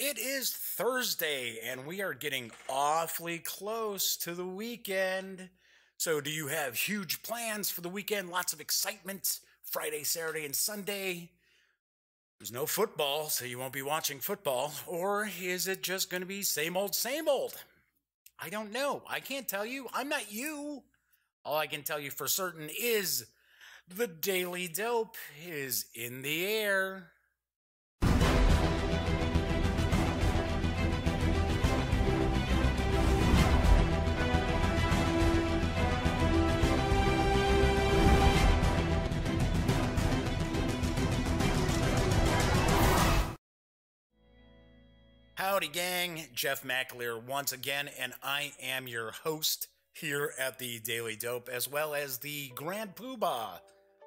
It is Thursday, and we are getting awfully close to the weekend. So, do you have huge plans for the weekend? Lots of excitement? Friday, Saturday, and Sunday? There's no football, so you won't be watching football. Or is it just going to be same old, same old? I don't know. I can't tell you. I'm not you. All I can tell you for certain is the Daily Dope is in the air. Howdy, gang. Jeff McAleer once again, and I am your host here at the Daily Dope, as well as the Grand Poobah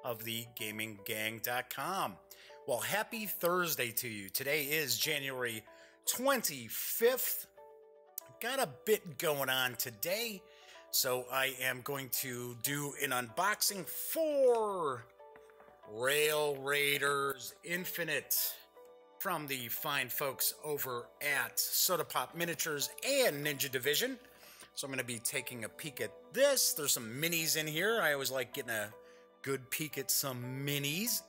of the GamingGang.com. Well, happy Thursday to you. Today is January 25th. Got a bit going on today, so I am going to do an unboxing for Rail Raiders Infinite from the fine folks over at Soda Pop Miniatures and Ninja Division. So I'm going to be taking a peek at this. There's some minis in here. I always like getting a good peek at some minis.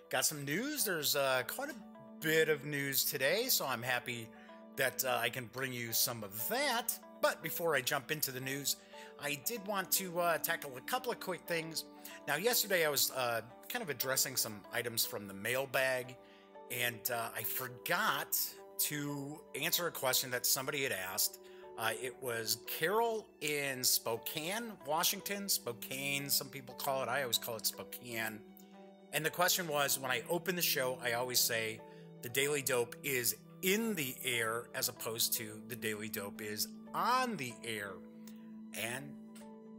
Got some news. There's quite a bit of news today, so I'm happy that I can bring you some of that. But before I jump into the news, I did want to tackle a couple of quick things. Now, yesterday I was kind of addressing some items from the mailbag, and I forgot to answer a question that somebody had asked. It was Carol in Spokane, Washington. Spokane, some people call it. I always call it Spokane. And the question was, when I open the show, I always say the Daily Dope is in the air as opposed to the Daily Dope is on the air. And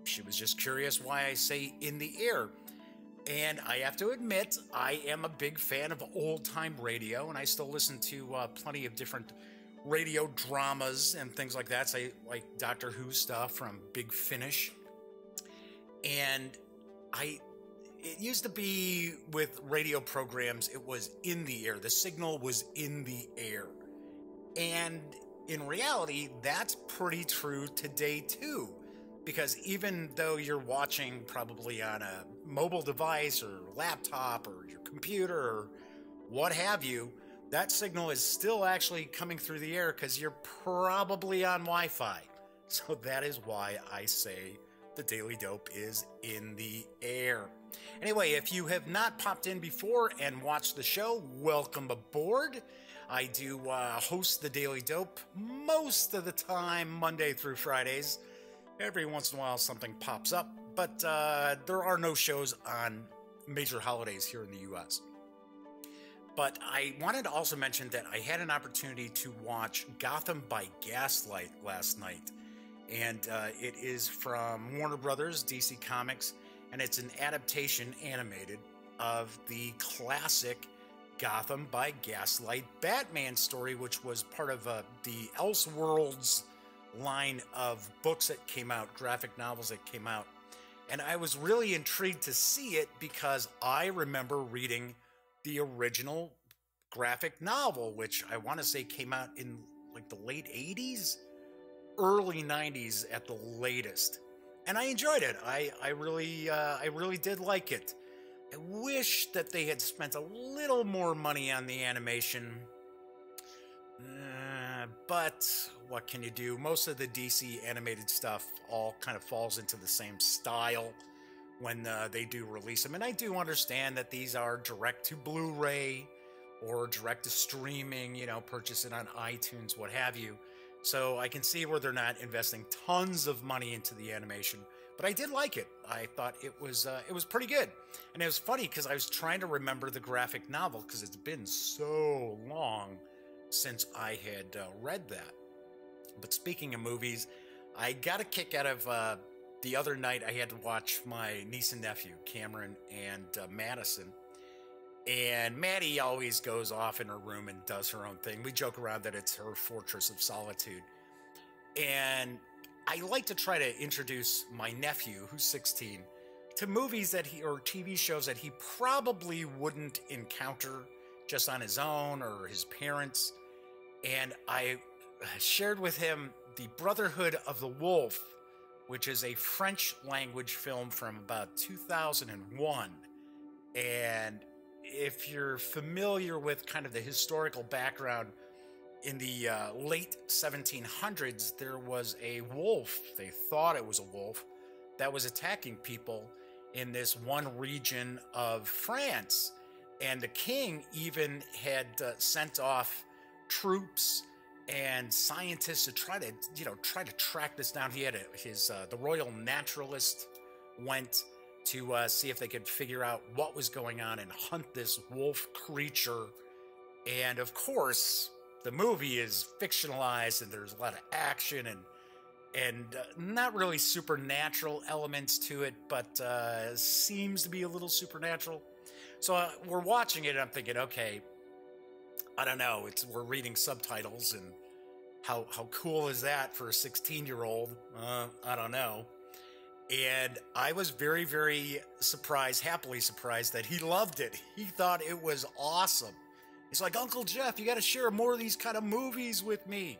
she was just curious why I say in the air. And I have to admit, I am a big fan of old-time radio, and I still listen to plenty of different radio dramas and things like that. So I like Doctor Who stuff from Big Finish. And it used to be with radio programs, it was in the air. The signal was in the air. And in reality, that's pretty true today, too. Because even though you're watching probably on a mobile device or laptop or your computer or what have you, that signal is still actually coming through the air because you're probably on Wi-Fi. So that is why I say the Daily Dope is in the air. Anyway, if you have not popped in before and watched the show, welcome aboard. I do host the Daily Dope most of the time, Monday through Fridays. Every once in a while something pops up, but there are no shows on major holidays here in the U.S. But I wanted to also mention that I had an opportunity to watch Gotham by Gaslight last night. And it is from Warner Brothers, DC Comics, and it's an adaptation, animated, of the classic Gotham by Gaslight Batman story, which was part of the Elseworlds line of books that came out, graphic novels that came out. And I was really intrigued to see it because I remember reading the original graphic novel, which I want to say came out in like the late 80s, early 90s at the latest. And I enjoyed it. I really did like it. I wish that they had spent a little more money on the animation. But what can you do? Most of the DC animated stuff all kind of falls into the same style when they do release them. And I do understand that these are direct to Blu-ray or direct to streaming, purchase it on iTunes, what have you. So I can see where they're not investing tons of money into the animation. But I did like it. I thought it was pretty good. And it was funny because I was trying to remember the graphic novel because it's been so long since I had read that. But speaking of movies, I got a kick out of the other night. I had to watch my niece and nephew, Cameron and Madison. And Maddie always goes off in her room and does her own thing. We joke around that it's her fortress of solitude. And I like to try to introduce my nephew, who's 16, to movies that or TV shows that he probably wouldn't encounter just on his own or his parents. and I shared with him the Brotherhood of the Wolf, which is a French language film from about 2001. And if you're familiar with kind of the historical background, in the late 1700s, there was a wolf, they thought it was a wolf, that was attacking people in this one region of France. And the king even had sent off troops and scientists to try to track this down. He had the royal naturalist went to see if they could figure out what was going on and hunt this wolf creature. And of course, the movie is fictionalized, and there's a lot of action and not really supernatural elements to it, but seems to be a little supernatural. So we're watching it, and I'm thinking, okay, I don't know. We're reading subtitles, and how cool is that for a 16-year-old? I don't know. And I was very, very surprised, happily surprised, that he loved it. He thought it was awesome. He's like, Uncle Jeff, you got to share more of these kind of movies with me.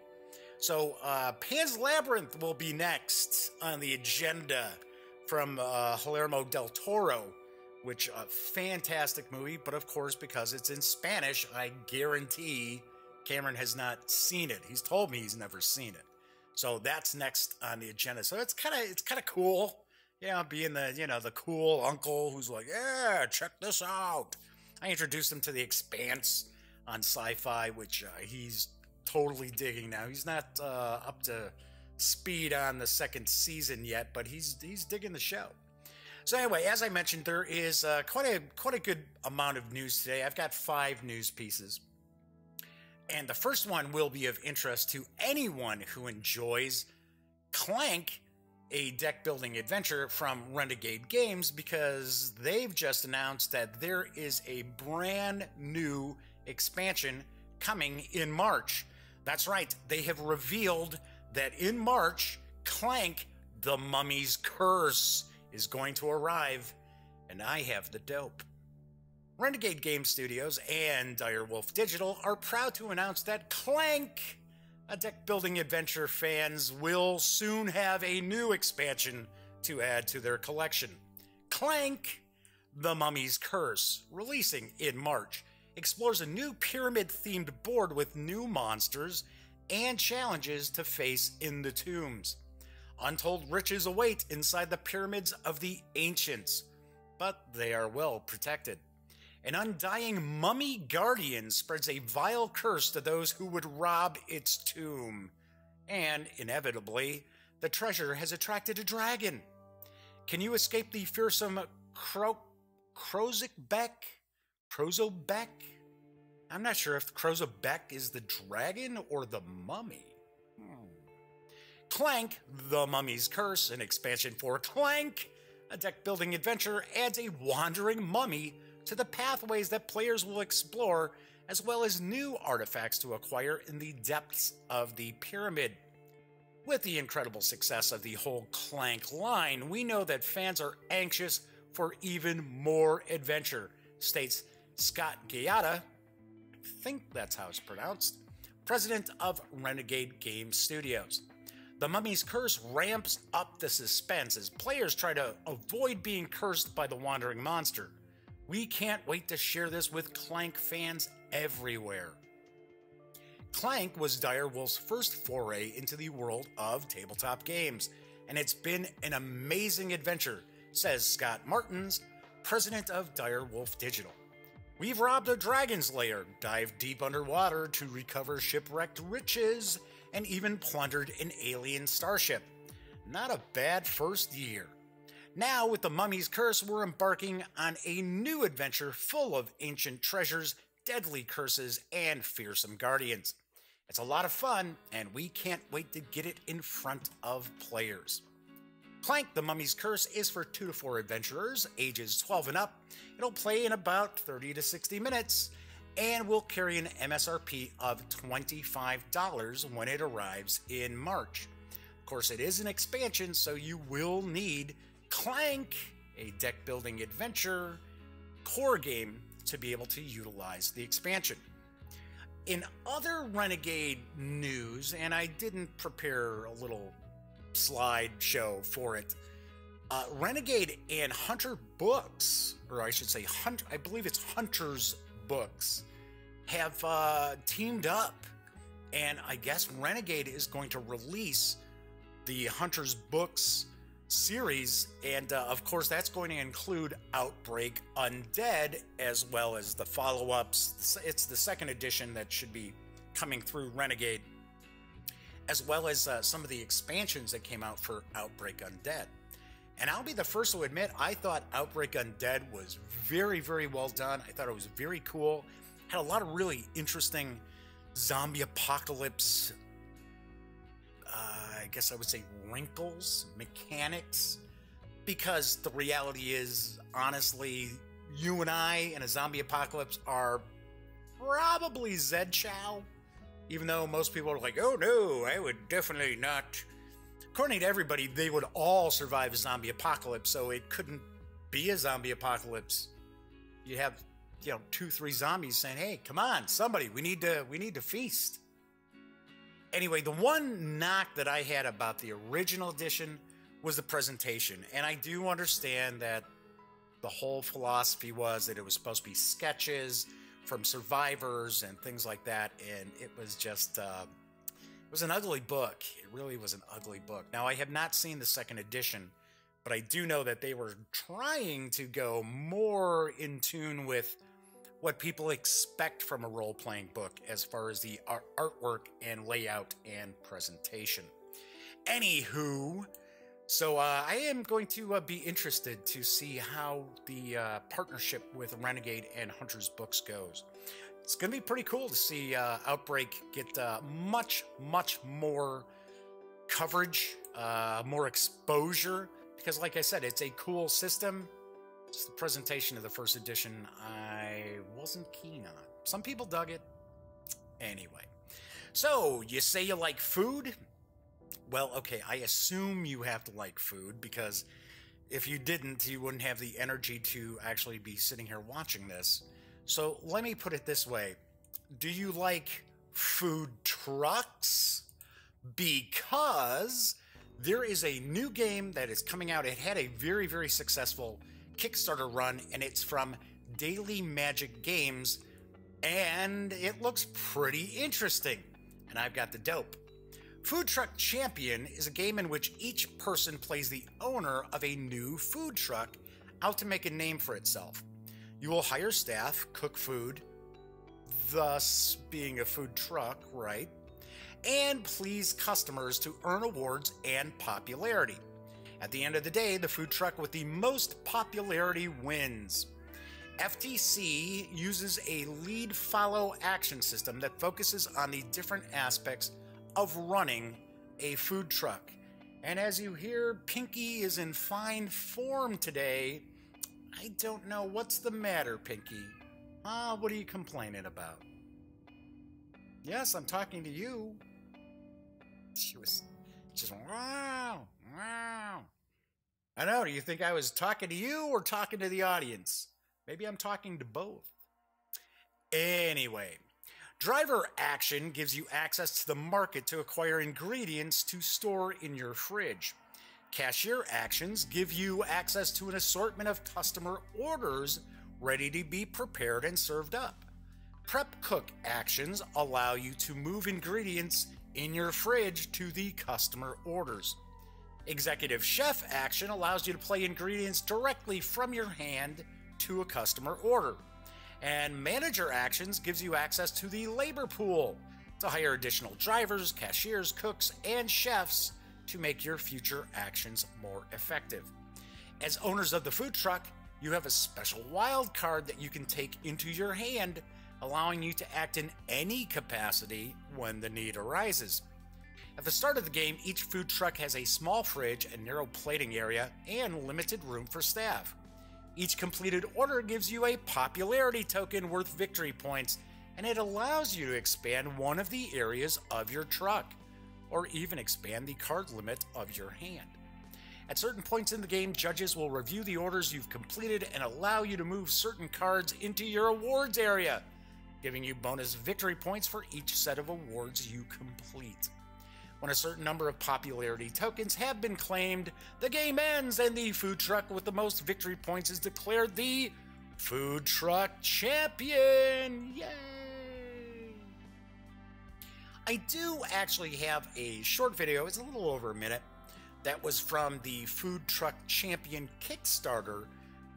So Pan's Labyrinth will be next on the agenda from Guillermo del Toro, which a fantastic movie. But of course, because it's in Spanish, I guarantee Cameron has not seen it. He's told me he's never seen it. So that's next on the agenda. So it's kind of cool. Yeah, being the cool uncle who's like, yeah, check this out. I introduced him to The Expanse on Sci-Fi, which he's totally digging now. He's not up to speed on the second season yet, but he's digging the show. So anyway, as I mentioned, there is quite a good amount of news today. I've got 5 news pieces. And the first one will be of interest to anyone who enjoys Clank, a deck-building adventure from Renegade Games, because they've just announced that there is a brand new expansion coming in March. That's right, they have revealed that in March, Clank, the Mummy's Curse, is going to arrive, and I have the dope. Renegade Game Studios and Direwolf Digital are proud to announce that Clank, a deck-building adventure fans will soon have a new expansion to add to their collection. Clank, the Mummy's Curse, releasing in March, explores a new pyramid-themed board with new monsters and challenges to face in the tombs. Untold riches await inside the pyramids of the ancients, but they are well protected. An undying mummy guardian spreads a vile curse to those who would rob its tomb. And, inevitably, the treasure has attracted a dragon. Can you escape the fearsome Krozikbek? Krozobek? I'm not sure if Krozobek is the dragon or the mummy. Clank, the Mummy's Curse, an expansion for Clank, a deck-building adventure, adds a wandering mummy to the pathways that players will explore, as well as new artifacts to acquire in the depths of the pyramid. With the incredible success of the whole Clank line, we know that fans are anxious for even more adventure, states Scott Gayata, I think that's how it's pronounced, president of Renegade Game Studios. The Mummy's Curse ramps up the suspense as players try to avoid being cursed by the wandering monster. We can't wait to share this with Clank fans everywhere. Clank was Direwolf's first foray into the world of tabletop games, and it's been an amazing adventure, says Scott Martins, president of Direwolf Digital. We've robbed a dragon's lair, dived deep underwater to recover shipwrecked riches, and even plundered an alien starship. Not a bad first year. Now, with the Mummy's Curse, we're embarking on a new adventure full of ancient treasures, deadly curses, and fearsome guardians. It's a lot of fun, and we can't wait to get it in front of players. Clank, the Mummy's Curse is for 2 to 4 adventurers, ages 12 and up. It'll play in about 30 to 60 minutes, and will carry an MSRP of $25 when it arrives in March. Of course, it is an expansion, so you will need Clank, a deck-building adventure core game, to be able to utilize the expansion. In other Renegade news, and I didn't prepare a little slideshow for it, Renegade and Hunter Books, or I should say, I believe it's Hunter's Books, have teamed up, and I guess Renegade is going to release the Hunter's Books series, and of course that's going to include Outbreak Undead as well as the follow-ups. It's the second edition that should be coming through Renegade, as well as some of the expansions that came out for Outbreak Undead. And I'll be the first to admit, I thought Outbreak Undead was very, very well done. I thought it was very cool. Had a lot of really interesting zombie apocalypse, I guess I would say wrinkles, mechanics, because the reality is, honestly, you and I in a zombie apocalypse are probably Zed Chow, even though most people are like, oh no, I would definitely not. According to everybody, they would all survive a zombie apocalypse, so it couldn't be a zombie apocalypse. You have, 2-3 zombies saying, hey, come on, somebody, we need to feast. Anyway, the one knock that I had about the original edition was the presentation. And I do understand that the whole philosophy was that it was supposed to be sketches from survivors and things like that. And it was just, it was an ugly book. It really was an ugly book. Now, I have not seen the second edition, but I do know that they were trying to go more in tune with what people expect from a role-playing book as far as the artwork and layout and presentation. Anywho, so I am going to be interested to see how the partnership with Renegade and Hunter's Books goes. It's going to be pretty cool to see Outbreak get much, much more coverage, more exposure, because like I said, it's a cool system. Just the presentation of the first edition, I wasn't keen on. Some people dug it. Anyway, so you say you like food? Well, okay, I assume you have to like food, because if you didn't, you wouldn't have the energy to actually be sitting here watching this. So let me put it this way. Do you like food trucks? Because there is a new game that is coming out. It had a very, very successful Kickstarter run, and it's from Daily Magic Games, and it looks pretty interesting, and I've got the dope. Food Truck Champion is a game in which each person plays the owner of a new food truck out to make a name for itself. You will hire staff, cook food, thus being a food truck, right? And please customers to earn awards and popularity. At the end of the day, the food truck with the most popularity wins. FTC uses a lead-follow action system that focuses on the different aspects of running a food truck. And as you hear, Pinky is in fine form today. I don't know what's the matter, Pinky. What are you complaining about? Yes, I'm talking to you. She was just, wow. I know, do you think I was talking to you or talking to the audience? Maybe I'm talking to both. Anyway, driver action gives you access to the market to acquire ingredients to store in your fridge. Cashier actions give you access to an assortment of customer orders ready to be prepared and served up. Prep cook actions allow you to move ingredients in your fridge to the customer orders. Executive chef action allows you to play ingredients directly from your hand to a customer order. And manager actions gives you access to the labor pool to hire additional drivers, cashiers, cooks, and chefs to make your future actions more effective. As owners of the food truck, you have a special wild card that you can take into your hand, allowing you to act in any capacity when the need arises. At the start of the game, each food truck has a small fridge, a narrow plating area, and limited room for staff. Each completed order gives you a popularity token worth victory points, and it allows you to expand one of the areas of your truck, or even expand the card limit of your hand. At certain points in the game, judges will review the orders you've completed and allow you to move certain cards into your awards area. giving you bonus victory points for each set of awards you complete. When a certain number of popularity tokens have been claimed, the game ends and the food truck with the most victory points is declared the Food Truck Champion! Yay! I do actually have a short video, it's a little over a minute, that was from the Food Truck Champion Kickstarter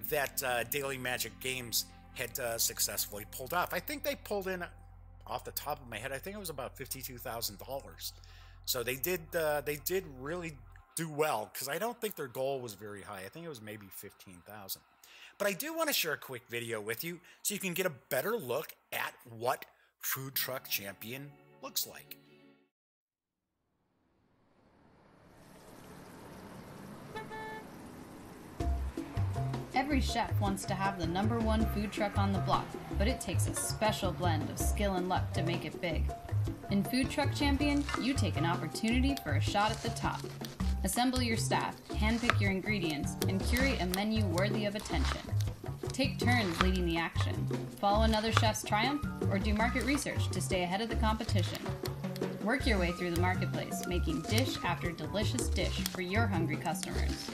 that Daily Magic Games had successfully pulled off. I think they pulled in, off the top of my head, I think it was about $52,000. So they did really do well, because I don't think their goal was very high. I think it was maybe 15,000. But I do want to share a quick video with you so you can get a better look at what Food Truck Champion looks like. Every chef wants to have the #1 food truck on the block, but it takes a special blend of skill and luck to make it big. In Food Truck Champion, you take an opportunity for a shot at the top. Assemble your staff, handpick your ingredients, and curate a menu worthy of attention. Take turns leading the action, follow another chef's triumph, or do market research to stay ahead of the competition. Work your way through the marketplace, making dish after delicious dish for your hungry customers.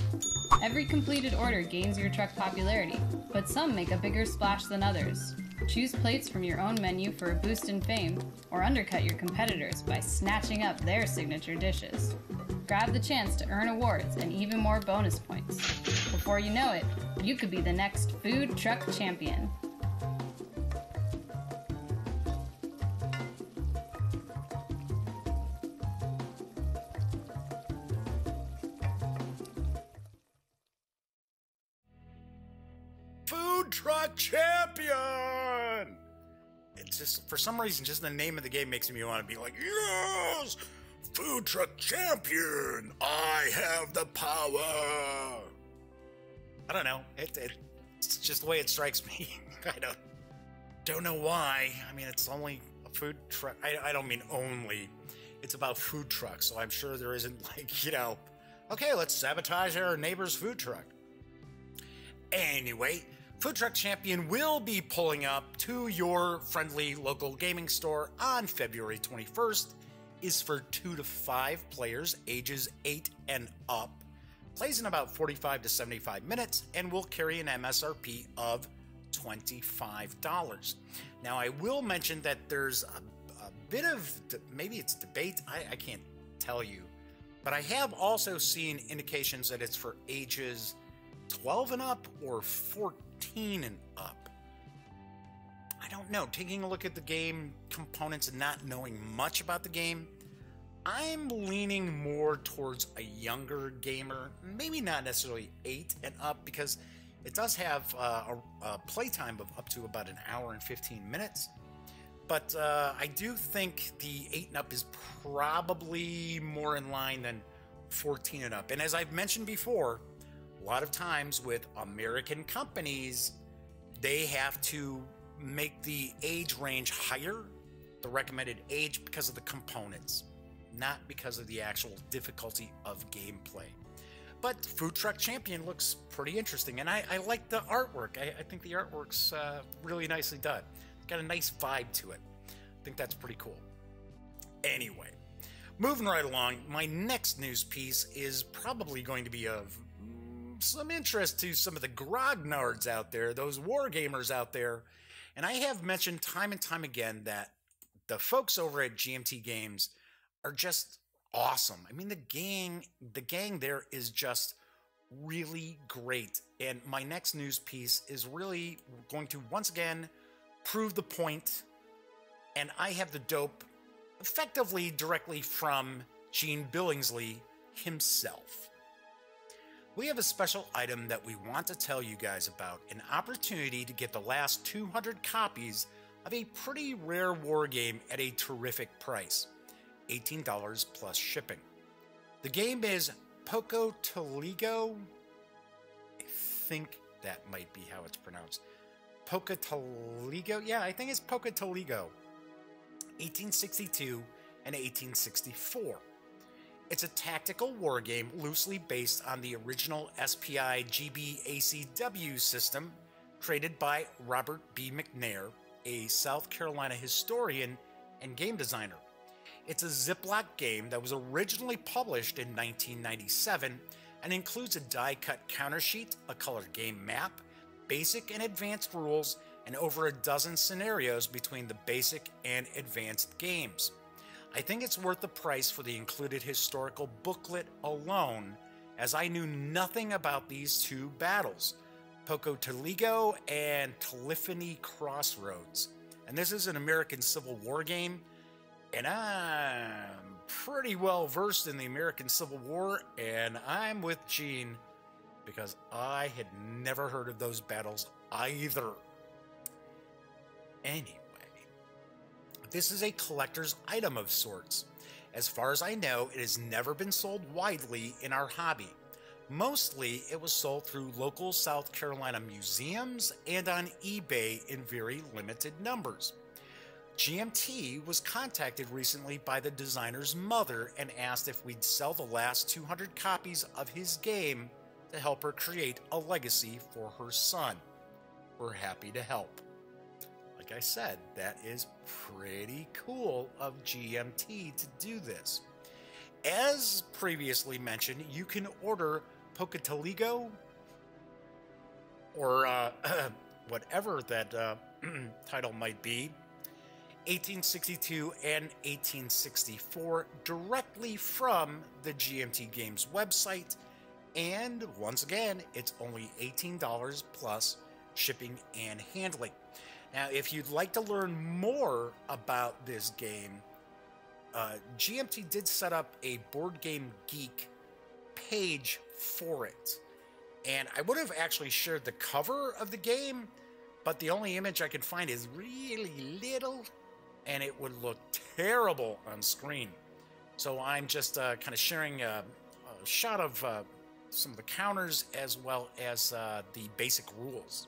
Every completed order gains your truck popularity, but some make a bigger splash than others. Choose plates from your own menu for a boost in fame, or undercut your competitors by snatching up their signature dishes. Grab the chance to earn awards and even more bonus points. Before you know it, you could be the next Food Truck Champion. Food Truck Champion! It's just, for some reason, just the name of the game makes me want to be like, yes! Food Truck Champion! I have the power! I don't know. It's just the way it strikes me. I don't know why. I mean, it's only a food truck. I don't mean only. It's about food trucks, so I'm sure there isn't like, okay, let's sabotage our neighbor's food truck. Anyway, Food Truck Champion will be pulling up to your friendly local gaming store on February 21st. Is for 2 to 5 players, ages 8 and up. Plays in about 45 to 75 minutes and will carry an MSRP of $25. Now, I will mention that there's a bit of, maybe it's debate, I can't tell you, but I have also seen indications that it's for ages 12 and up or 14 and up. I don't know. Taking a look at the game components and not knowing much about the game, I'm leaning more towards a younger gamer, maybe not necessarily 8 and up, because it does have a playtime of up to about an hour and 15 minutes. But I do think the 8 and up is probably more in line than 14 and up. And as I've mentioned before, a lot of times with American companies, they have to make the age range higher, the recommended age, because of the components, not because of the actual difficulty of gameplay. But Food Truck Champion looks pretty interesting, and I like the artwork. I think the artwork's really nicely done. It's got a nice vibe to it. I think that's pretty cool. Anyway, moving right along, my next news piece is probably going to be of some interest to some of the grognards out there, those war gamers out there. And I have mentioned time and time again that the folks over at GMT Games are just awesome. I mean, the gang there is just really great. And my next news piece is really going to once again prove the point. And I have the dope effectively directly from Gene Billingsley himself. We have a special item that we want to tell you guys about, an opportunity to get the last 200 copies of a pretty rare war game at a terrific price, $18 plus shipping. The game is Pocotaligo. I think that might be how it's pronounced. Pocotaligo? Yeah, I think it's Pocotaligo. 1862 and 1864. It's a tactical war game loosely based on the original SPI GBACW system created by Robert B. McNair a South Carolina historian and game designer. It's a Ziploc game that was originally published in 1997 and includes a die-cut counter sheet, a colored game map, basic and advanced rules, and over a dozen scenarios between the basic and advanced games. I think it's worth the price for the included historical booklet alone, as I knew nothing about these two battles, Pocotaligo and Taliphany Crossroads. And this is an American Civil War game, and I'm pretty well versed in the American Civil War, and I'm with Gene because I had never heard of those battles either. Anyway, this is a collector's item of sorts. As far as I know, it has never been sold widely in our hobby. Mostly, it was sold through local South Carolina museums and on eBay in very limited numbers. GMT was contacted recently by the designer's mother and asked if we'd sell the last 200 copies of his game to help her create a legacy for her son. We're happy to help. Like I said, that is pretty cool of GMT to do this. As previously mentioned, you can order Pocotaligo, or whatever that title might be, 1862 and 1864, directly from the GMT Games website. And once again, it's only $18 plus shipping and handling. Now, if you'd like to learn more about this game, GMT did set up a Board Game Geek page for it. And I would have actually shared the cover of the game, but the only image I could find is really little, and it would look terrible on screen. So I'm just kind of sharing a shot of some of the counters as well as the basic rules.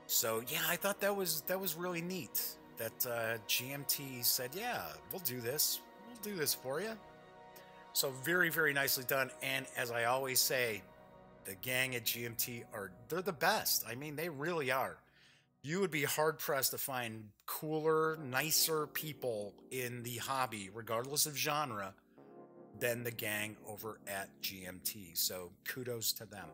So yeah, I thought that was really neat that GMT said, yeah, we'll do this for you. So very, very nicely done. And as I always say, the gang at GMT they're the best. I mean, they really are. You would be hard pressed to find cooler, nicer people in the hobby, regardless of genre, than the gang over at GMT. So kudos to them.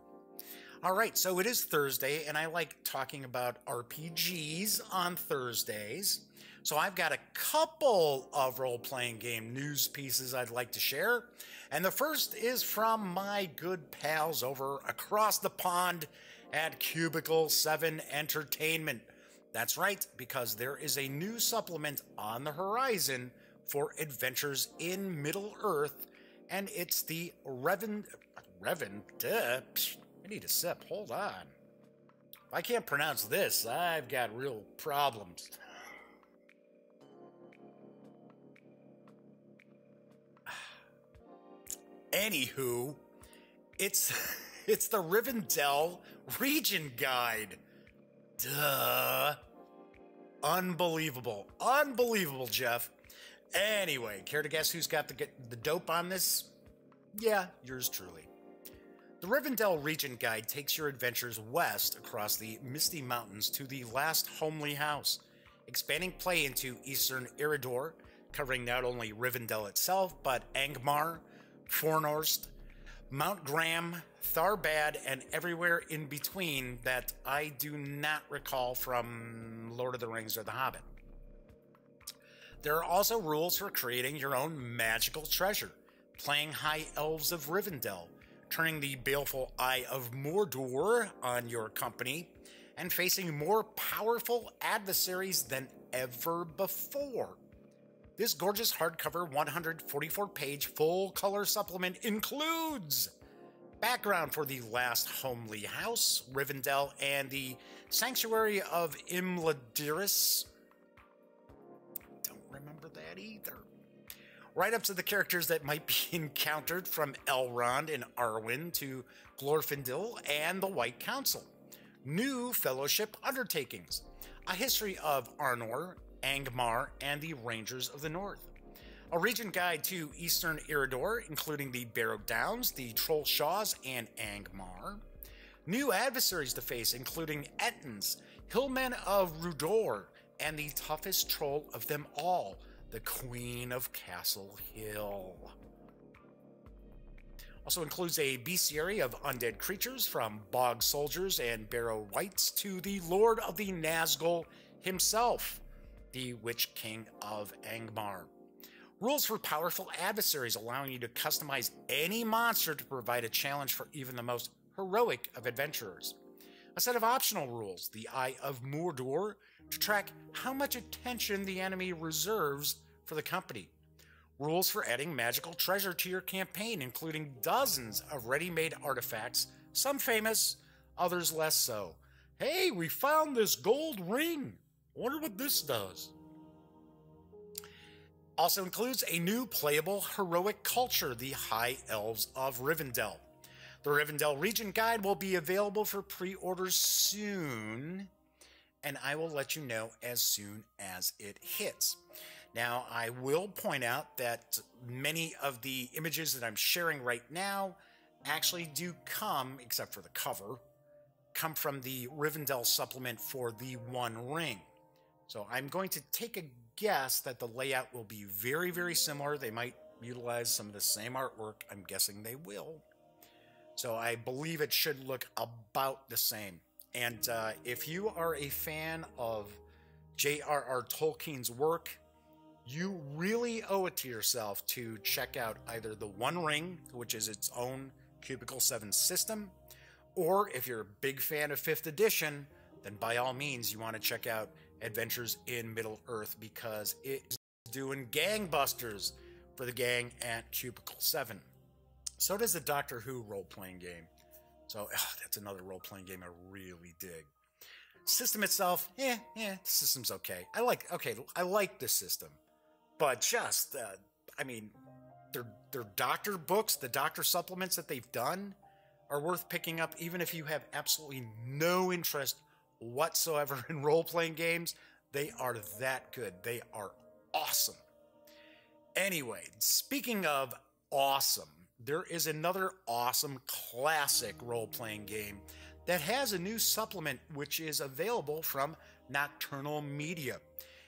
All right, so it is Thursday, and I like talking about RPGs on Thursdays. So I've got a couple of role-playing game news pieces I'd like to share. And the first is from my good pals over across the pond at Cubicle 7 Entertainment. That's right, because there is a new supplement on the horizon for Adventures in Middle-earth, and it's the I need a sip. Hold on. If I can't pronounce this, I've got real problems. Anywho, it's the Rivendell Region Guide. Duh. Unbelievable. Unbelievable, Jeff. Anyway, care to guess who's got the dope on this? Yeah, yours truly. The Rivendell Region Guide takes your adventures west across the Misty Mountains to the last homely house, expanding play into Eastern Eredor, covering not only Rivendell itself, but Angmar, Fornost, Mount Graham, Tharbad, and everywhere in between that I do not recall from Lord of the Rings or The Hobbit. There are also rules for creating your own magical treasure, playing High Elves of Rivendell, turning the baleful Eye of Mordor on your company, and facing more powerful adversaries than ever before. This gorgeous hardcover 144-page full-color supplement includes background for the last homely house, Rivendell, and the Sanctuary of Imladiris. Don't remember that either. Right up to the characters that might be encountered from Elrond and Arwen to Glorfindel and the White Council. New Fellowship undertakings. A history of Arnor, Angmar, and the Rangers of the North. A region guide to Eastern Eredor, including the Barrow Downs, the Trollshaws, and Angmar. New adversaries to face, including Ettins, Hillmen of Rudor, and the toughest troll of them all, the Queen of Castle Hill. Also includes a bestiary of undead creatures, from bog soldiers and barrow wights to the Lord of the Nazgul himself, the Witch King of Angmar. Rules for powerful adversaries, allowing you to customize any monster to provide a challenge for even the most heroic of adventurers. A set of optional rules, the Eye of Mordor, to track how much attention the enemy reserves for the company. Rules for adding magical treasure to your campaign, including dozens of ready-made artifacts, some famous, others less so. Hey, we found this gold ring. Wonder what this does. Also includes a new playable heroic culture, the High Elves of Rivendell. The Rivendell Region Guide will be available for pre-orders soon, and I will let you know as soon as it hits. Now, I will point out that many of the images that I'm sharing right now actually do come, except for the cover, come from the Rivendell supplement for the One Ring. So I'm going to take a guess that the layout will be very, very similar. They might utilize some of the same artwork. I'm guessing they will. So I believe it should look about the same. And if you are a fan of J.R.R. Tolkien's work, you really owe it to yourself to check out either the One Ring, which is its own Cubicle 7 system, or if you're a big fan of 5th edition, then by all means you want to check out Adventures in Middle-earth, because it is doing gangbusters for the gang at Cubicle 7. So does the Doctor Who role-playing game. So that's another role-playing game I really dig. System itself, the system's okay. I like the system. But just, their Doctor books, the Doctor supplements that they've done are worth picking up, even if you have absolutely no interest whatsoever in role-playing games. They are that good. They are awesome. Anyway, speaking of awesome, there is another awesome classic role-playing game that has a new supplement which is available from Nocturnal Media.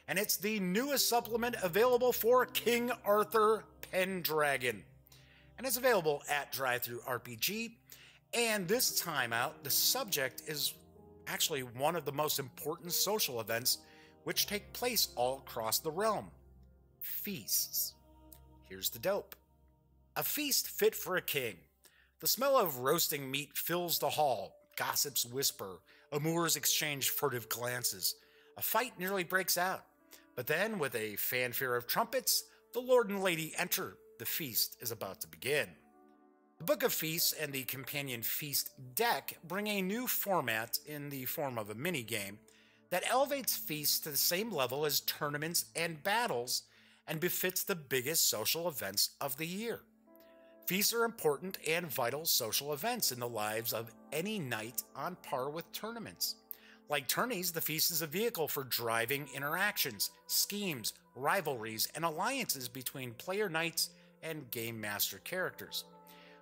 And it's the newest supplement available for King Arthur Pendragon. And it's available at Drive-Thru RPG. And this time out, the subject is actually one of the most important social events which take place all across the realm. Feasts. Here's the dope. A feast fit for a king. The smell of roasting meat fills the hall. Gossips whisper. Amours exchange furtive glances. A fight nearly breaks out. But then, with a fanfare of trumpets, the lord and lady enter. The feast is about to begin. The Book of Feasts and the companion Feast deck bring a new format in the form of a mini-game that elevates feasts to the same level as tournaments and battles and befits the biggest social events of the year. Feasts are important and vital social events in the lives of any knight, on par with tournaments. Like tourneys, the feast is a vehicle for driving interactions, schemes, rivalries, and alliances between player knights and game master characters.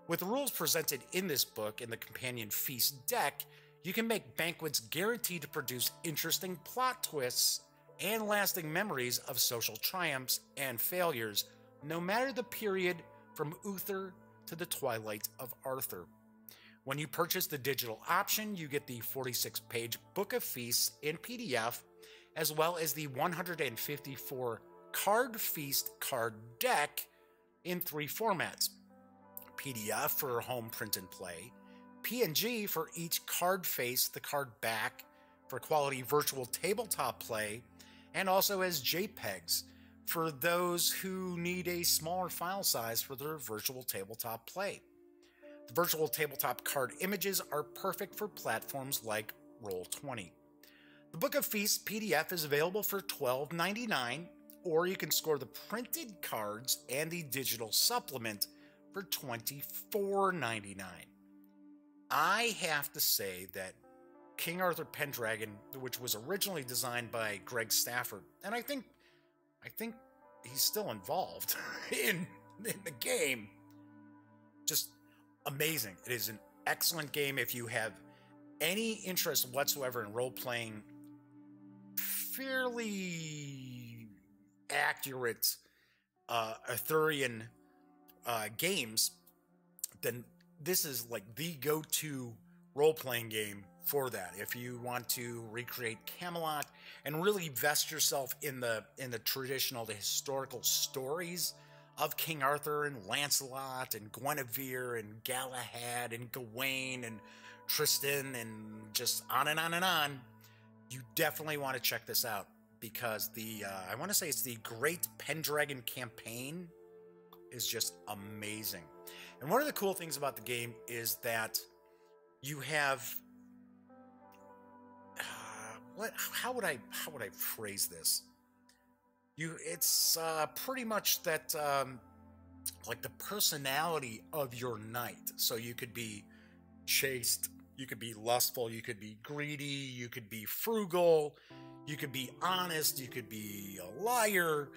With the rules presented in this book and the companion Feast deck, you can make banquets guaranteed to produce interesting plot twists and lasting memories of social triumphs and failures, no matter the period from Uther to the twilight of Arthur. When you purchase the digital option, you get the 46-page Book of Feasts in PDF, as well as the 154 card feast card deck in 3 formats. PDF for home print and play, PNG for each card face, the card back for quality virtual tabletop play, and also as JPEGs for those who need a smaller file size for their virtual tabletop play. The virtual tabletop card images are perfect for platforms like Roll20. The Book of Feasts PDF is available for $12.99, or you can score the printed cards and the digital supplement for $24.99. I have to say that King Arthur Pendragon, which was originally designed by Greg Stafford, and I think he's still involved in the game, just amazing. It is an excellent game if you have any interest whatsoever in role-playing fairly accurate Arthurian games, then this is like the go-to role-playing game for that. If you want to recreate Camelot and really vest yourself in the traditional, the historical stories of King Arthur and Lancelot and Guinevere and Galahad and Gawain and Tristan and just on and on and on, you definitely want to check this out, because the I want to say it's the Great Pendragon campaign is just amazing. And one of the cool things about the game is that you have how would I phrase this? It's pretty much that like the personality of your knight. So you could be chaste, you could be lustful, you could be greedy, you could be frugal, you could be honest, you could be a liar,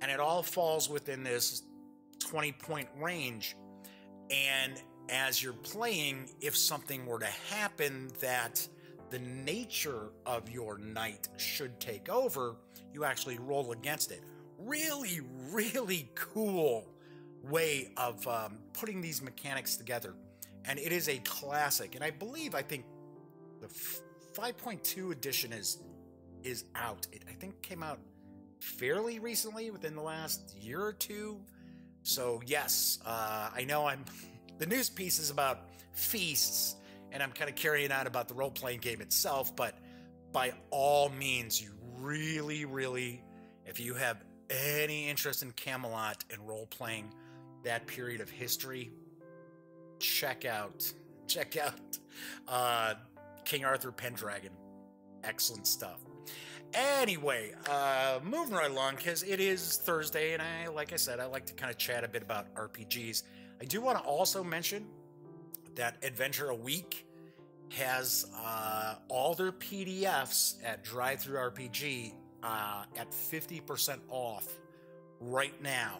and it all falls within this 20-point range. And as you're playing, if something were to happen that the nature of your knight should take over, you actually roll against it. Really, really cool way of putting these mechanics together. And it is a classic. And I think the 5.2 edition is out. It, I think, came out fairly recently, within the last year or two. So yes, I know the news piece is about feasts, and I'm kind of carrying on about the role-playing game itself, but by all means, you really, really, if you have any interest in Camelot and role-playing that period of history, check out King Arthur Pendragon. Excellent stuff. Anyway, moving right along, because it is Thursday, and like I said, I like to kind of chat a bit about RPGs. I do want to also mention that Adventure a Week has all their PDFs at Drive-Thru RPG at 50% off right now.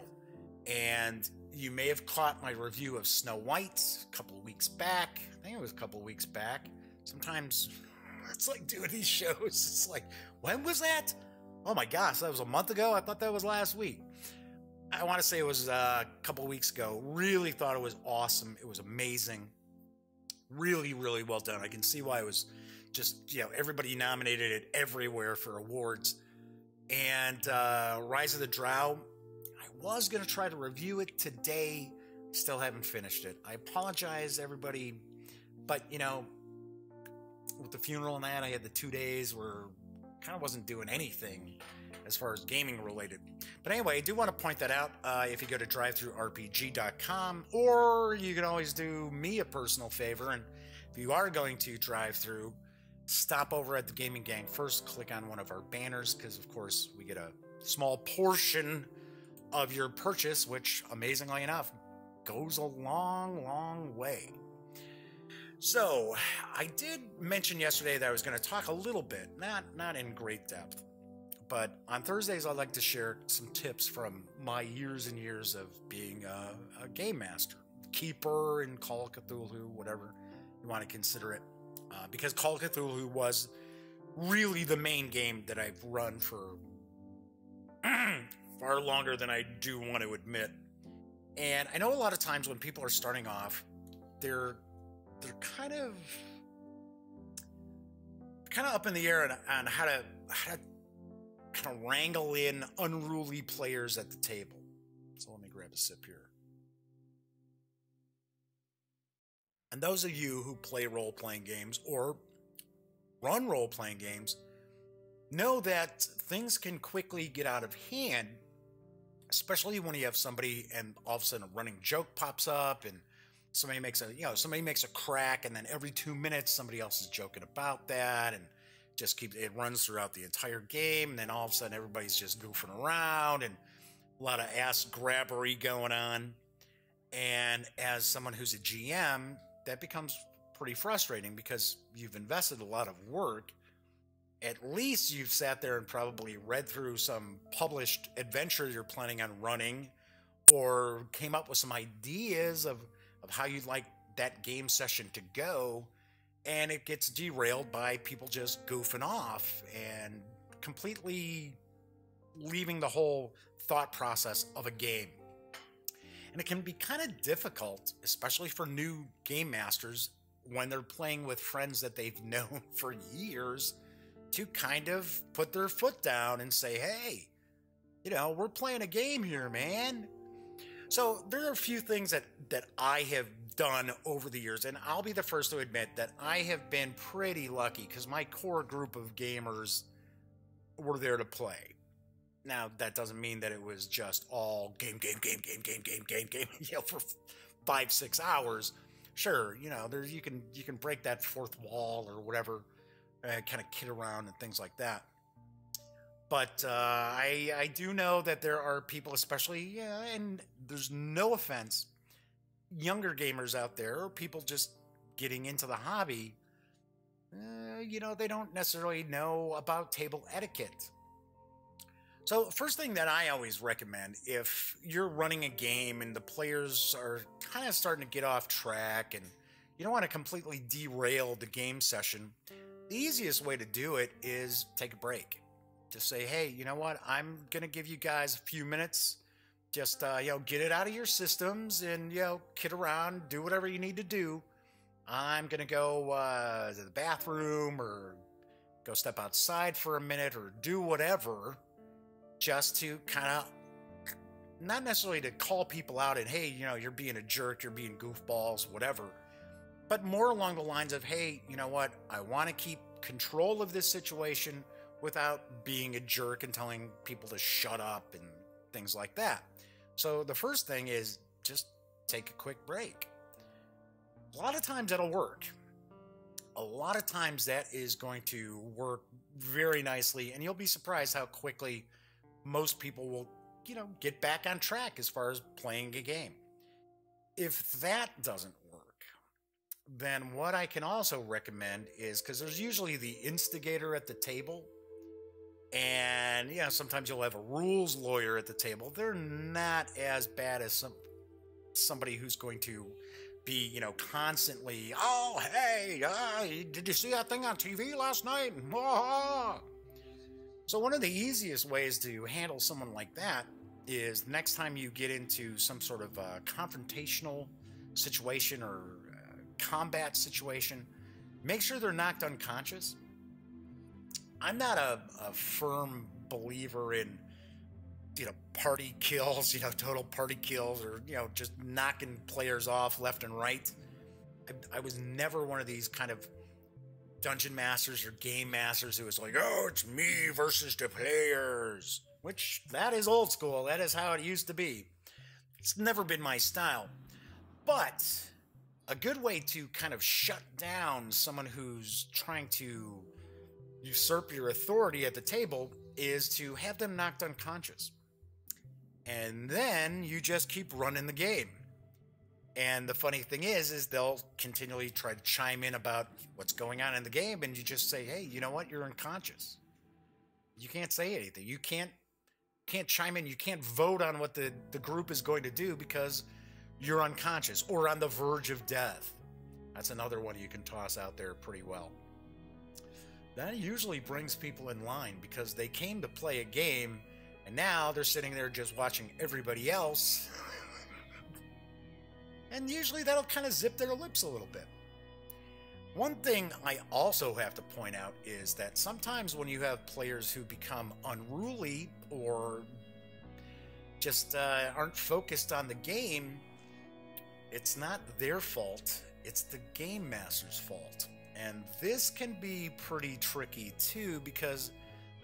And you may have caught my review of Snow White a couple of weeks back. I think it was a couple of weeks back. Sometimes it's like doing these shows. It's like, when was that? Oh my gosh, that was a month ago? I thought that was last week. I want to say it was a couple of weeks ago. Really thought it was awesome. It was amazing. Really, really well done. I can see why it was just, everybody nominated it everywhere for awards. And Rise of the Drow, I was going to try to review it today. Still haven't finished it. I apologize, everybody. But, with the funeral and that, I had the 2 days where kind of wasn't doing anything as far as gaming related. But anyway, I do want to point that out. If you go to drivethrurpg.com, or you can always do me a personal favor, and if you are going to drive through, stop over at the Gaming Gang first, click on one of our banners, because of course we get a small portion of your purchase, which amazingly enough goes a long, long way. So, I did mention yesterday that I was going to talk a little bit, not in great depth, but on Thursdays I'd like to share some tips from my years and years of being a game master, keeper in Call of Cthulhu, whatever you want to consider it, because Call of Cthulhu was really the main game that I've run for far longer than I do want to admit. And I know a lot of times when people are starting off, they're kind of up in the air on how to kind of wrangle in unruly players at the table. So let me grab a sip here. And those of you who play role-playing games or run role-playing games know that things can quickly get out of hand, especially when you have somebody and all of a sudden a running joke pops up and somebody makes a crack, and then every 2 minutes somebody else is joking about that, and it runs throughout the entire game, and then all of a sudden everybody's just goofing around and a lot of ass grabbery going on. And as someone who's a GM, that becomes pretty frustrating because you've invested a lot of work. At least you've sat there and probably read through some published adventure you're planning on running, or came up with some ideas of how you'd like that game session to go, and it gets derailed by people just goofing off and completely leaving the whole thought process of a game. And it can be kind of difficult, especially for new game masters, when they're playing with friends that they've known for years, to kind of put their foot down and say, hey, we're playing a game here, man. So there are a few things that I have done over the years, and I'll be the first to admit that I have been pretty lucky because my core group of gamers were there to play. Now, that doesn't mean that it was just all game, for 5-6 hours. Sure, you can break that fourth wall or whatever, kind of kid around and things like that. But I do know that there are people, especially, and there's no offense, younger gamers out there, or people just getting into the hobby, they don't necessarily know about table etiquette. So first thing that I always recommend, if you're running a game and the players are kind of starting to get off track and you don't want to completely derail the game session, the easiest way to do it is take a break. Just say, hey, you know what? I'm going to give you guys a few minutes. Just, get it out of your systems and, kid around, do whatever you need to do. I'm going to go to the bathroom or go step outside for a minute or do whatever, just to kind of, not necessarily to call people out and, hey, you're being a jerk, you're being goofballs, whatever, but more along the lines of, hey, you know what? I want to keep control of this situation without being a jerk and telling people to shut up and things like that. So the first thing is just take a quick break. A lot of times that'll work. A lot of times that is going to work very nicely, and you'll be surprised how quickly most people will, get back on track as far as playing a game. If that doesn't work, then what I can also recommend is, because there's usually the instigator at the table, and sometimes you'll have a rules lawyer at the table. They're not as bad as somebody who's going to be, constantly, oh, hey, did you see that thing on TV last night? So one of the easiest ways to handle someone like that is next time you get into some sort of confrontational situation or combat situation, make sure they're knocked unconscious. I'm not a firm believer in, party kills, total party kills, or, just knocking players off left and right. I was never one of these kind of dungeon masters or game masters who was like, oh, it's me versus the players, which that is old school. That is how it used to be. It's never been my style. But a good way to kind of shut down someone who's trying to usurp your authority at the table is to have them knocked unconscious. And then you just keep running the game. And the funny thing is they'll continually try to chime in about what's going on in the game, and you just say, hey, you know what? You're unconscious. You can't say anything. You can't chime in. You can't vote on what the group is going to do because you're unconscious or on the verge of death. That's another one you can toss out there pretty well. That usually brings people in line because they came to play a game, and now they're sitting there just watching everybody else. And usually that'll kind of zip their lips a little bit. One thing I also have to point out is that sometimes when you have players who become unruly or just aren't focused on the game, it's not their fault, it's the game master's fault. And this can be pretty tricky too, because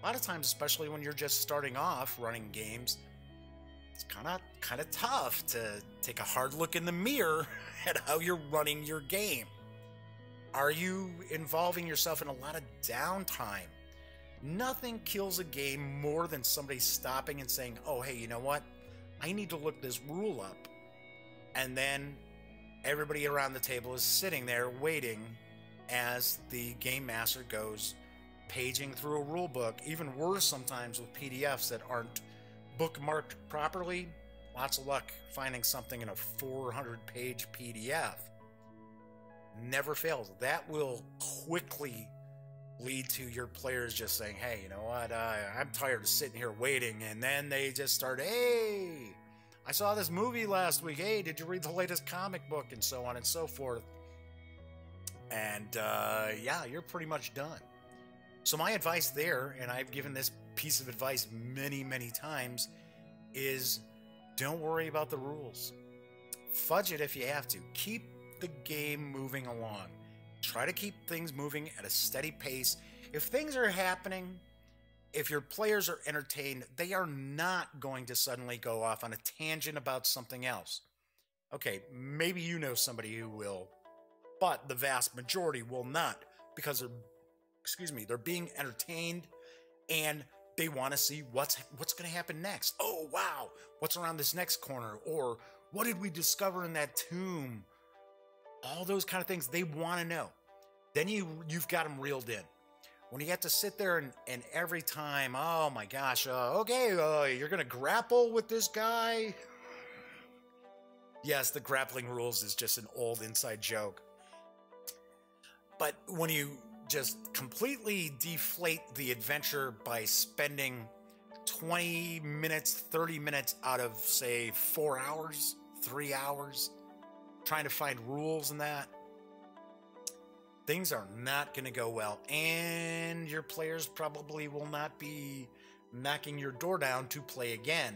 a lot of times, especially when you're just starting off running games, it's kind of tough to take a hard look in the mirror at how you're running your game. Are you involving yourself in a lot of downtime? Nothing kills a game more than somebody stopping and saying, oh, hey, you know what? I need to look this rule up. And then everybody around the table is sitting there waiting as the game master goes paging through a rule book. Even worse sometimes with PDFs that aren't bookmarked properly. Lots of luck finding something in a 400-page PDF. Never fails. That will quickly lead to your players just saying, hey, you know what, I'm tired of sitting here waiting, and then they just start, hey, I saw this movie last week, hey, did you read the latest comic book, and so on and so forth. And yeah, you're pretty much done. So my advice there, and I've given this piece of advice many, many times, is don't worry about the rules. Fudge it if you have to. Keep the game moving along. Try to keep things moving at a steady pace. If things are happening, if your players are entertained, they are not going to suddenly go off on a tangent about something else. Okay, maybe you know somebody who will, but the vast majority will not, because they're being entertained and they want to see what's going to happen next. Oh, wow, what's around this next corner? Or what did we discover in that tomb? All those kind of things they want to know. Then you've got them reeled in. When you have to sit there and every time, oh my gosh, okay, you're going to grapple with this guy? Yes, the grappling rules is just an old inside joke. But when you just completely deflate the adventure by spending 20 minutes, 30 minutes out of, say, 4 hours, 3 hours, trying to find rules and that, things are not going to go well. And your players probably will not be knocking your door down to play again,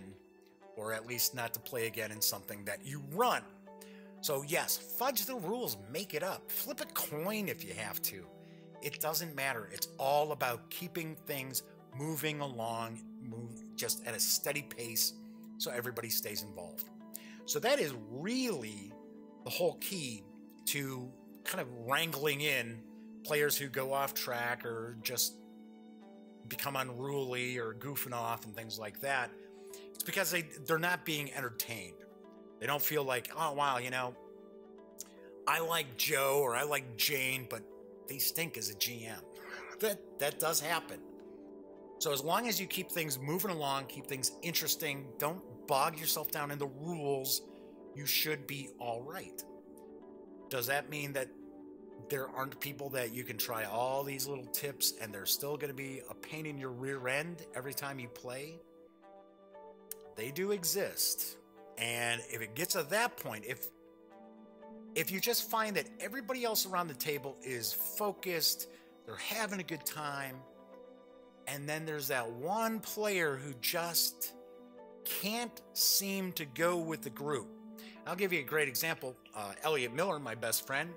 or at least not to play again in something that you run. So yes, fudge the rules, make it up, flip a coin if you have to. It doesn't matter. It's all about keeping things moving along, just at a steady pace so everybody stays involved. So that is really the whole key to kind of wrangling in players who go off track or just become unruly or goofing off and things like that. It's because they're not being entertained. They don't feel like, oh, wow, you know, I like Joe or I like Jane, but they stink as a GM. That does happen. So as long as you keep things moving along, keep things interesting, don't bog yourself down in the rules, you should be all right. Does that mean that there aren't people that you can try all these little tips and they're still going to be a pain in your rear end every time you play? They do exist. And if it gets to that point, if you just find that everybody else around the table is focused, they're having a good time, and then there's that one player who just can't seem to go with the group. I'll give you a great example. Elliot Miller, my best friend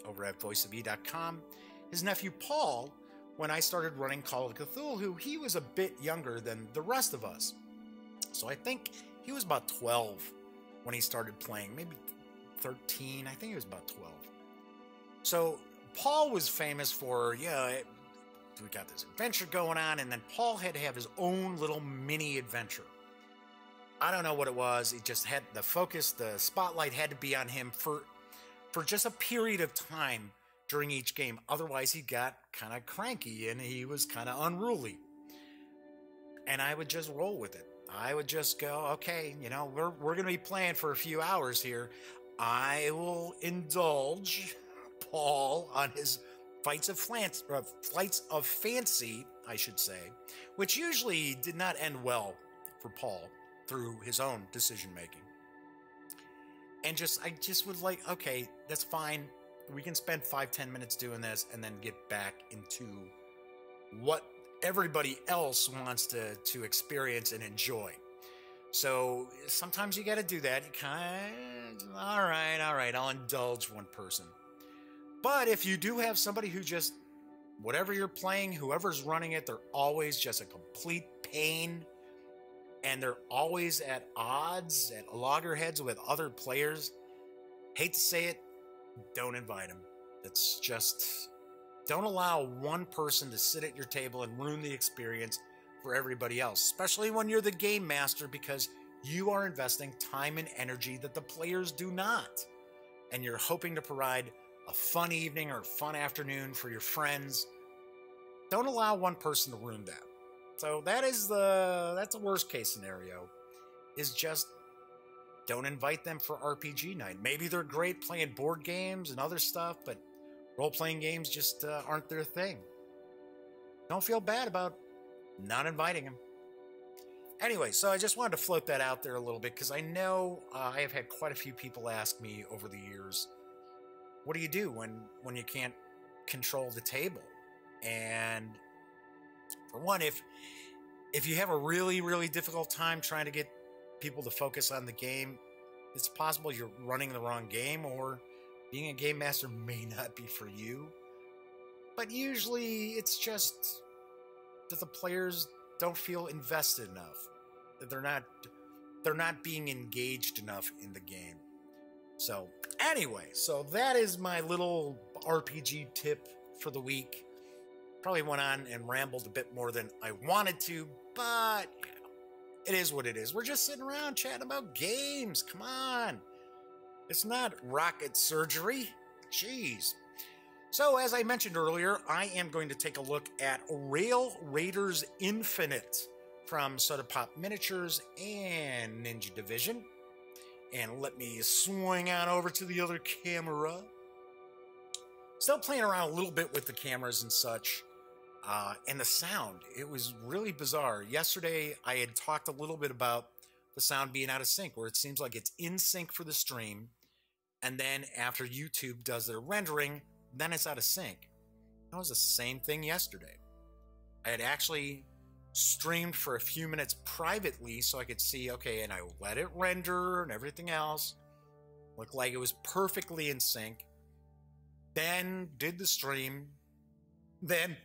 over at voiceofe.com, his nephew Paul, when I started running Call of Cthulhu, he was a bit younger than the rest of us. So I think he was about 12 when he started playing, maybe 13. I think he was about 12. So Paul was famous for, we got this adventure going on, and then Paul had to have his own little mini adventure. I don't know what it was. It just had the focus, the spotlight had to be on him for just a period of time during each game. Otherwise, he got kind of cranky and he was kind of unruly. And I would just roll with it. I would just go, okay, you know, we're going to be playing for a few hours here. I will indulge Paul on his flights of fancy, I should say, which usually did not end well for Paul through his own decision making. And I just would like, okay, that's fine. We can spend 5-10 minutes doing this and then get back into what everybody else wants to experience and enjoy. So sometimes you got to do that. You kind of, all right, I'll indulge one person. But if you do have somebody who just, whatever you're playing, whoever's running it, they're always just a complete pain, and they're always at odds, at loggerheads with other players, hate to say it, don't invite them. It's just, don't allow one person to sit at your table and ruin the experience for everybody else, especially when you're the game master, because you are investing time and energy that the players do not. And you're hoping to provide a fun evening or fun afternoon for your friends. Don't allow one person to ruin that. So that's a worst case scenario, is just don't invite them for RPG night. Maybe they're great playing board games and other stuff, but role-playing games just aren't their thing. don't feel bad about not inviting him. Anyway, so I just wanted to float that out there a little bit because I know I have had quite a few people ask me over the years, what do you do when you can't control the table? And for one, if you have a really, really difficult time trying to get people to focus on the game, it's possible you're running the wrong game, or being a game master may not be for you. But usually it's just that the players don't feel invested enough, that they're not being engaged enough in the game. So anyway, so that is my little RPG tip for the week. Probably went on and rambled a bit more than I wanted to, but it is what it is. We're just sitting around chatting about games. Come on. It's not rocket surgery. Jeez. So, as I mentioned earlier, I am going to take a look at Rail Raiders Infinite from Soda Pop Miniatures and Ninja Division. And let me swing on over to the other camera. Still playing around a little bit with the cameras and such. And the sound, it was really bizarre. Yesterday, I had talked a little bit about the sound being out of sync, where it seems like it's in sync for the stream. And then after YouTube does their rendering, then it's out of sync. That was the same thing yesterday. I had actually streamed for a few minutes privately so I could see, okay, and I let it render and everything else. Looked like it was perfectly in sync. Then did the stream. Then,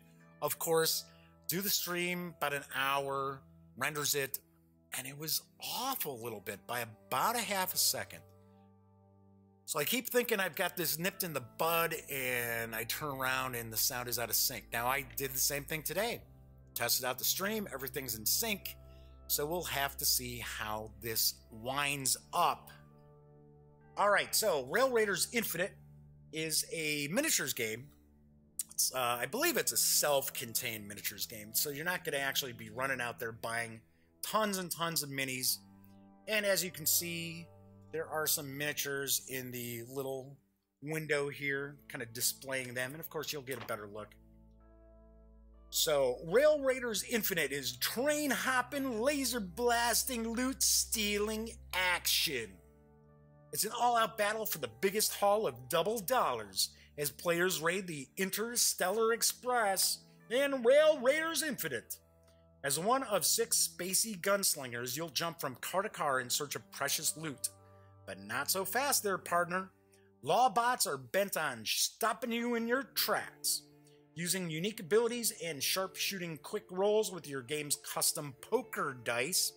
of course, do the stream about an hour, renders it, and it was off a little bit by about a half a second. So I keep thinking I've got this nipped in the bud, and I turn around and the sound is out of sync. Now, I did the same thing today. Tested out the stream, everything's in sync, so we'll have to see how this winds up. All right, so Rail Raiders Infinite is a miniatures game. I believe it's a self-contained miniatures game, so you're not going to actually be running out there buying tons and tons of minis. And as you can see, there are some miniatures in the little window here, kind of displaying them, and of course you'll get a better look. So, Rail Raiders Infinite is train-hopping, laser-blasting, loot-stealing action. It's an all-out battle for the biggest haul of double dollars as players raid the Interstellar Express in Rail Raiders Infinite. As one of 6 spacey gunslingers, you'll jump from car to car in search of precious loot. But not so fast there, partner. Lawbots are bent on stopping you in your tracks. Using unique abilities and sharp-shooting quick rolls with your game's custom poker dice,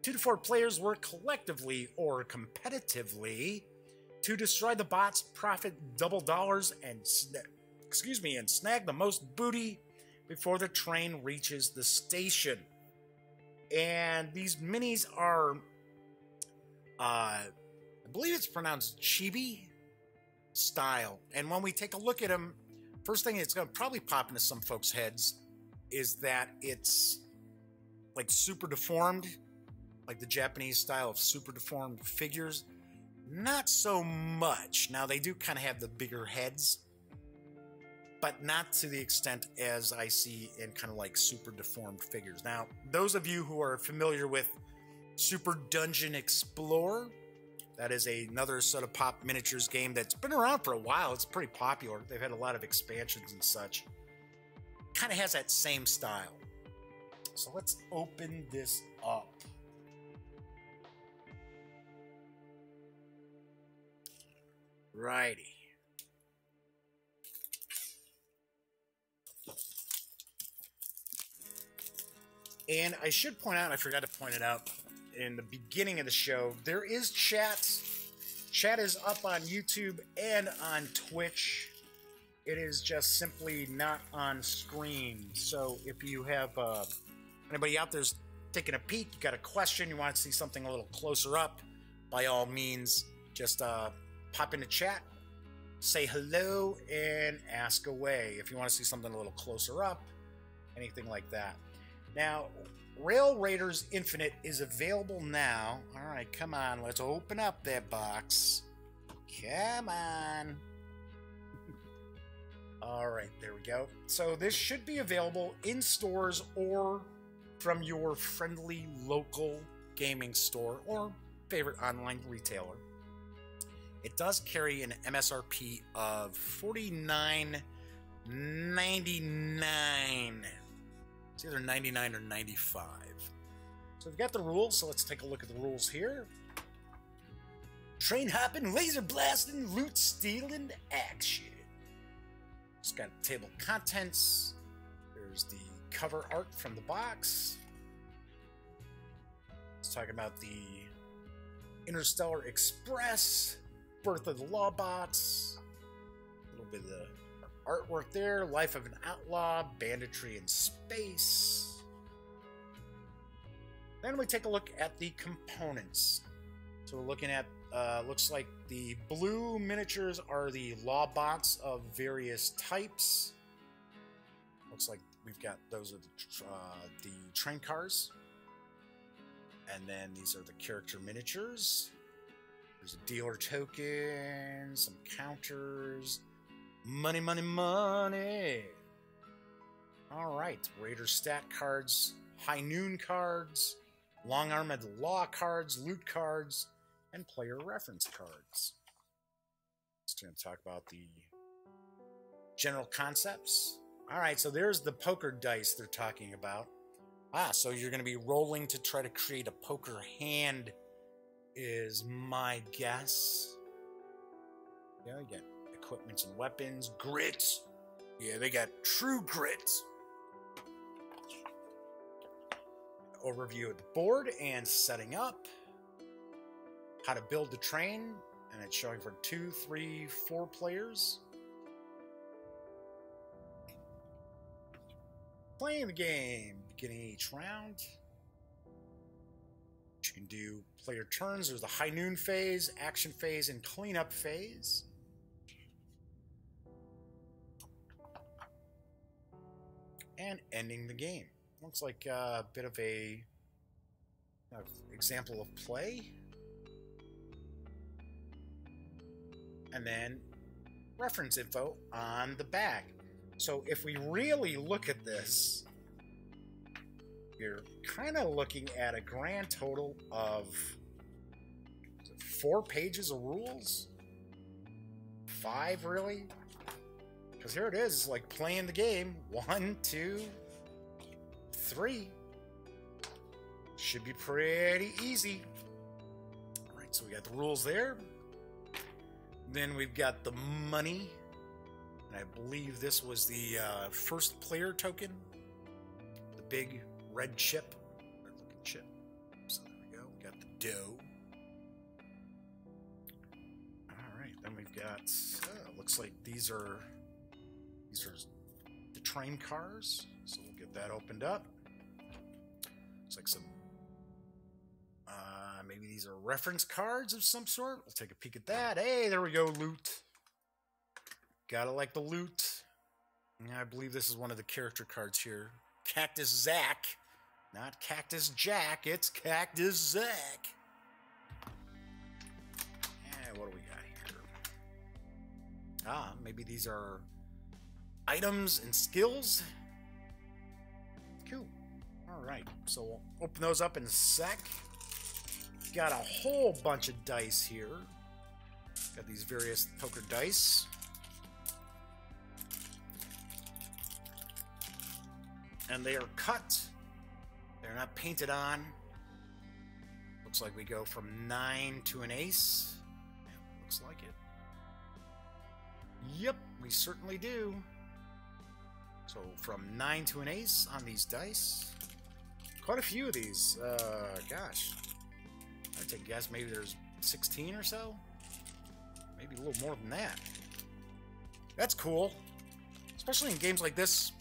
2 to 4 players work collectively or competitively to destroy the bots, profit double dollars, and snag the most booty before the train reaches the station. And these minis are, I believe it's pronounced chibi style. And when we take a look at them, first thing that's going to probably pop into some folks' heads is that it's like super deformed, like the Japanese style of super deformed figures. Not so much. Now, they do kind of have the bigger heads, but not to the extent as I see in kind of like super deformed figures. Now, those of you who are familiar with Super Dungeon Explorer, that is another Soda Pop Miniatures game that's been around for a while. It's pretty popular. They've had a lot of expansions and such. Kind of has that same style. So let's open this up. Righty. And I should point out, I forgot to point it out in the beginning of the show, there is chat. Chat is up on YouTube and on Twitch. It is just simply not on screen. So if you have anybody out there's taking a peek, you got a question, you want to see something a little closer up, by all means, just pop into chat, say hello, and ask away if you want to see something a little closer up, anything like that. Now, Rail Raiders Infinite is available now. All right, come on, let's open up that box. Come on. All right, there we go. So this should be available in stores or from your friendly local gaming store or favorite online retailer. It does carry an MSRP of $49.99. It's either 99 or 95. So we've got the rules, so let's take a look at the rules here. Train hopping, laser blasting, loot stealing action. It's got table of contents. There's the cover art from the box. It's talking about the Interstellar Express, Birth of the Lawbots, a little bit of the artwork there, Life of an Outlaw, Banditry in Space. Then we take a look at the components. So we're looking at, looks like the blue miniatures are the Lawbots of various types. Looks like we've got, those are the train cars. And then these are the character miniatures. There's a dealer token, some counters, money, money, money. All right, Raider stat cards, High Noon cards, Long Arm of the Law cards, loot cards, and player reference cards. Just going to talk about the general concepts. All right, so there's the poker dice they're talking about. So you're going to be rolling to try to create a poker hand, is my guess. Yeah, you got equipments and weapons, grit. Yeah, they got true grit. Overview of the board and setting up. How to build the train, and it's showing for 2, 3, 4 players. Playing the game, beginning each round. You can do player turns. There's the High Noon phase, action phase, and cleanup phase. And ending the game. Looks like a bit of a example of play. And then reference info on the back. So if we really look at this, you're kind of looking at a grand total of 4 pages of rules? 5, really? Because here it is, like playing the game. 1, 2, 3. Should be pretty easy. All right, so we got the rules there. Then we've got the money. And I believe this was the first player token. The big red chip. Red looking chip. So there we go. We got the dough. Alright, then we've got, looks like these are the train cars. So we'll get that opened up. Looks like some, maybe these are reference cards of some sort. We'll take a peek at that. Hey, there we go, loot. Gotta like the loot. I believe this is one of the character cards here. Cactus Zack. Not Cactus Jack, it's Cactus Zack. And what do we got here? Maybe these are items and skills. Cool. Alright, so we'll open those up in a sec. Got a whole bunch of dice here. Got these various poker dice. And they are cut. They're not painted on. Looks like we go from 9 to an ace. Yeah, looks like it. Yep, we certainly do. So from 9 to an ace on these dice. Quite a few of these. Gosh. I take a guess maybe there's 16 or so. Maybe a little more than that. That's cool. Especially in games like this.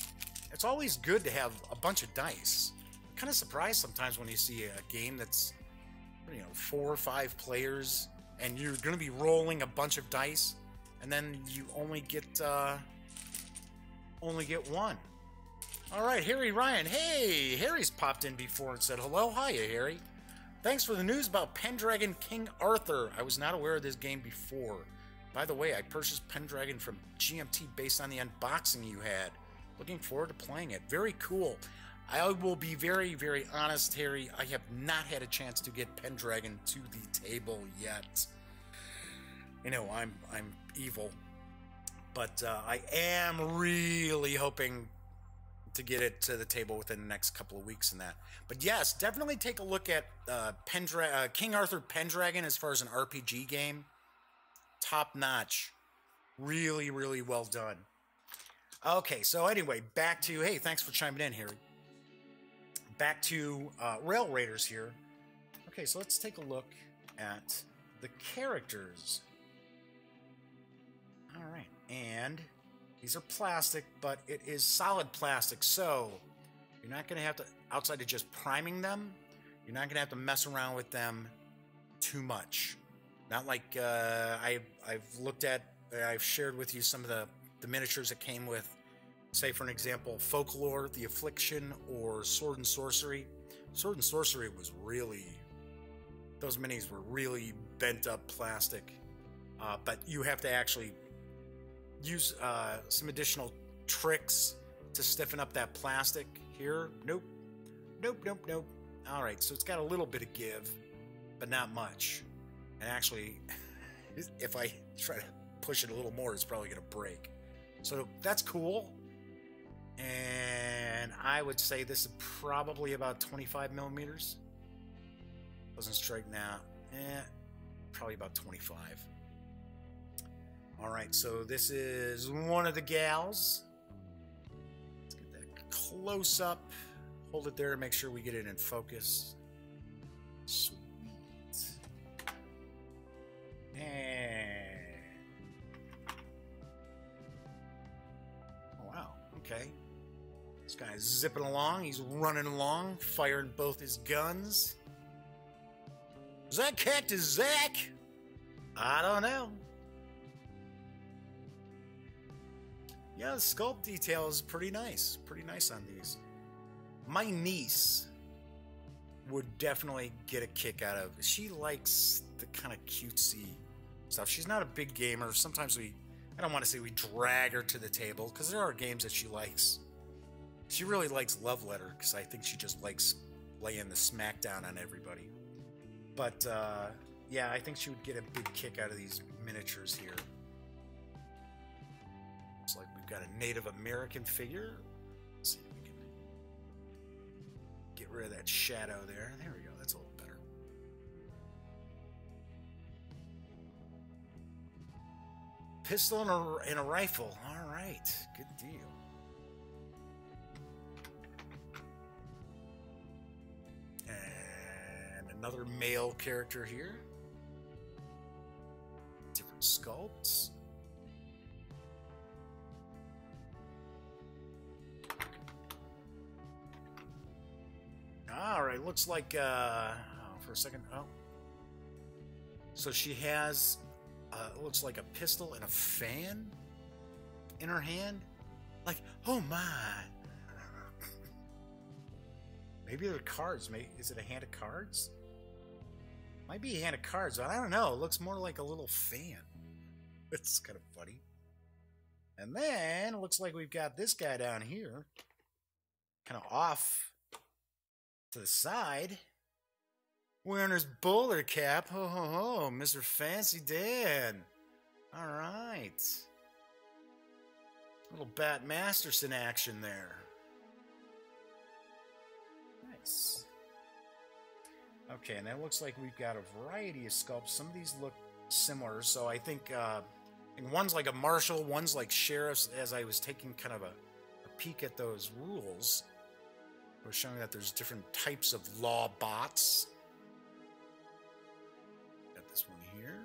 It's always good to have a bunch of dice. I'm kind of surprised sometimes when you see a game that's, 4 or 5 players, and you're going to be rolling a bunch of dice, and then you only get one. All right, Harry Ryan. Hey, Harry's popped in before and said hello. Hiya, Harry. Thanks for the news about Pendragon King Arthur. I was not aware of this game before. By the way, I purchased Pendragon from GMT based on the unboxing you had. Looking forward to playing it. Very cool. I will be very, very honest, Harry. I have not had a chance to get Pendragon to the table yet. You know, I'm evil. But I am really hoping to get it to the table within the next couple of weeks and that. But yes, definitely take a look at King Arthur Pendragon as far as an RPG game. Top notch. Really, really well done. Okay, so anyway, back to, hey, thanks for chiming in, Harry. Back to Rail Raiders here. Okay, so let's take a look at the characters. All right, and these are plastic, but it is solid plastic, so you're not going to have to, outside of just priming them, you're not going to have to mess around with them too much. Not like I've looked at, I've shared with you some of the miniatures that came with, say for an example, Folklore, The Affliction, or Sword and Sorcery. Sword and Sorcery was really, those minis were really bent up plastic, but you have to actually use some additional tricks to stiffen up that plastic. Here, nope, nope, nope, nope. All right, so it's got a little bit of give, but not much. And actually, if I try to push it a little more, it's probably going to break. So that's cool. And I would say this is probably about 25 millimeters. Doesn't straighten out. Probably about 25. All right, so this is one of the gals. Let's get that close up. Hold it there to make sure we get it in focus. Sweet. And... oh, wow, okay. This guy's zipping along. He's running along, firing both his guns. Is that Cactus Zack? I don't know. Yeah, the sculpt detail is pretty nice. Pretty nice on these. My niece would definitely get a kick out of it. She likes the kind of cutesy stuff. She's not a big gamer. Sometimes I don't want to say we drag her to the table, because there are games that she likes. She really likes Love Letter, because I think she just likes laying the smackdown on everybody. But, yeah, I think she would get a big kick out of these miniatures here. Looks like we've got a Native American figure. Let's see if we can get rid of that shadow there. There we go. That's a little better. Pistol and a rifle. All right. Good deal. And another male character here. Different sculpts. All right, looks like, oh, for a second, oh. So she has, looks like a pistol and a fan in her hand. Like, oh my. Maybe they're cards. Maybe, is it a hand of cards? Might be a hand of cards, but I don't know. It looks more like a little fan. It's kind of funny. And then, it looks like we've got this guy down here. Kind of off to the side, wearing his bowler cap. Ho ho ho, Mr. Fancy Dan. All right, little Bat Masterson action there. Nice. Okay, and it looks like we've got a variety of sculpts. Some of these look similar, so I think one's like a marshal, one's like sheriff's. As I was taking kind of a peek at those rules, we're showing that there's different types of law bots. Got this one here.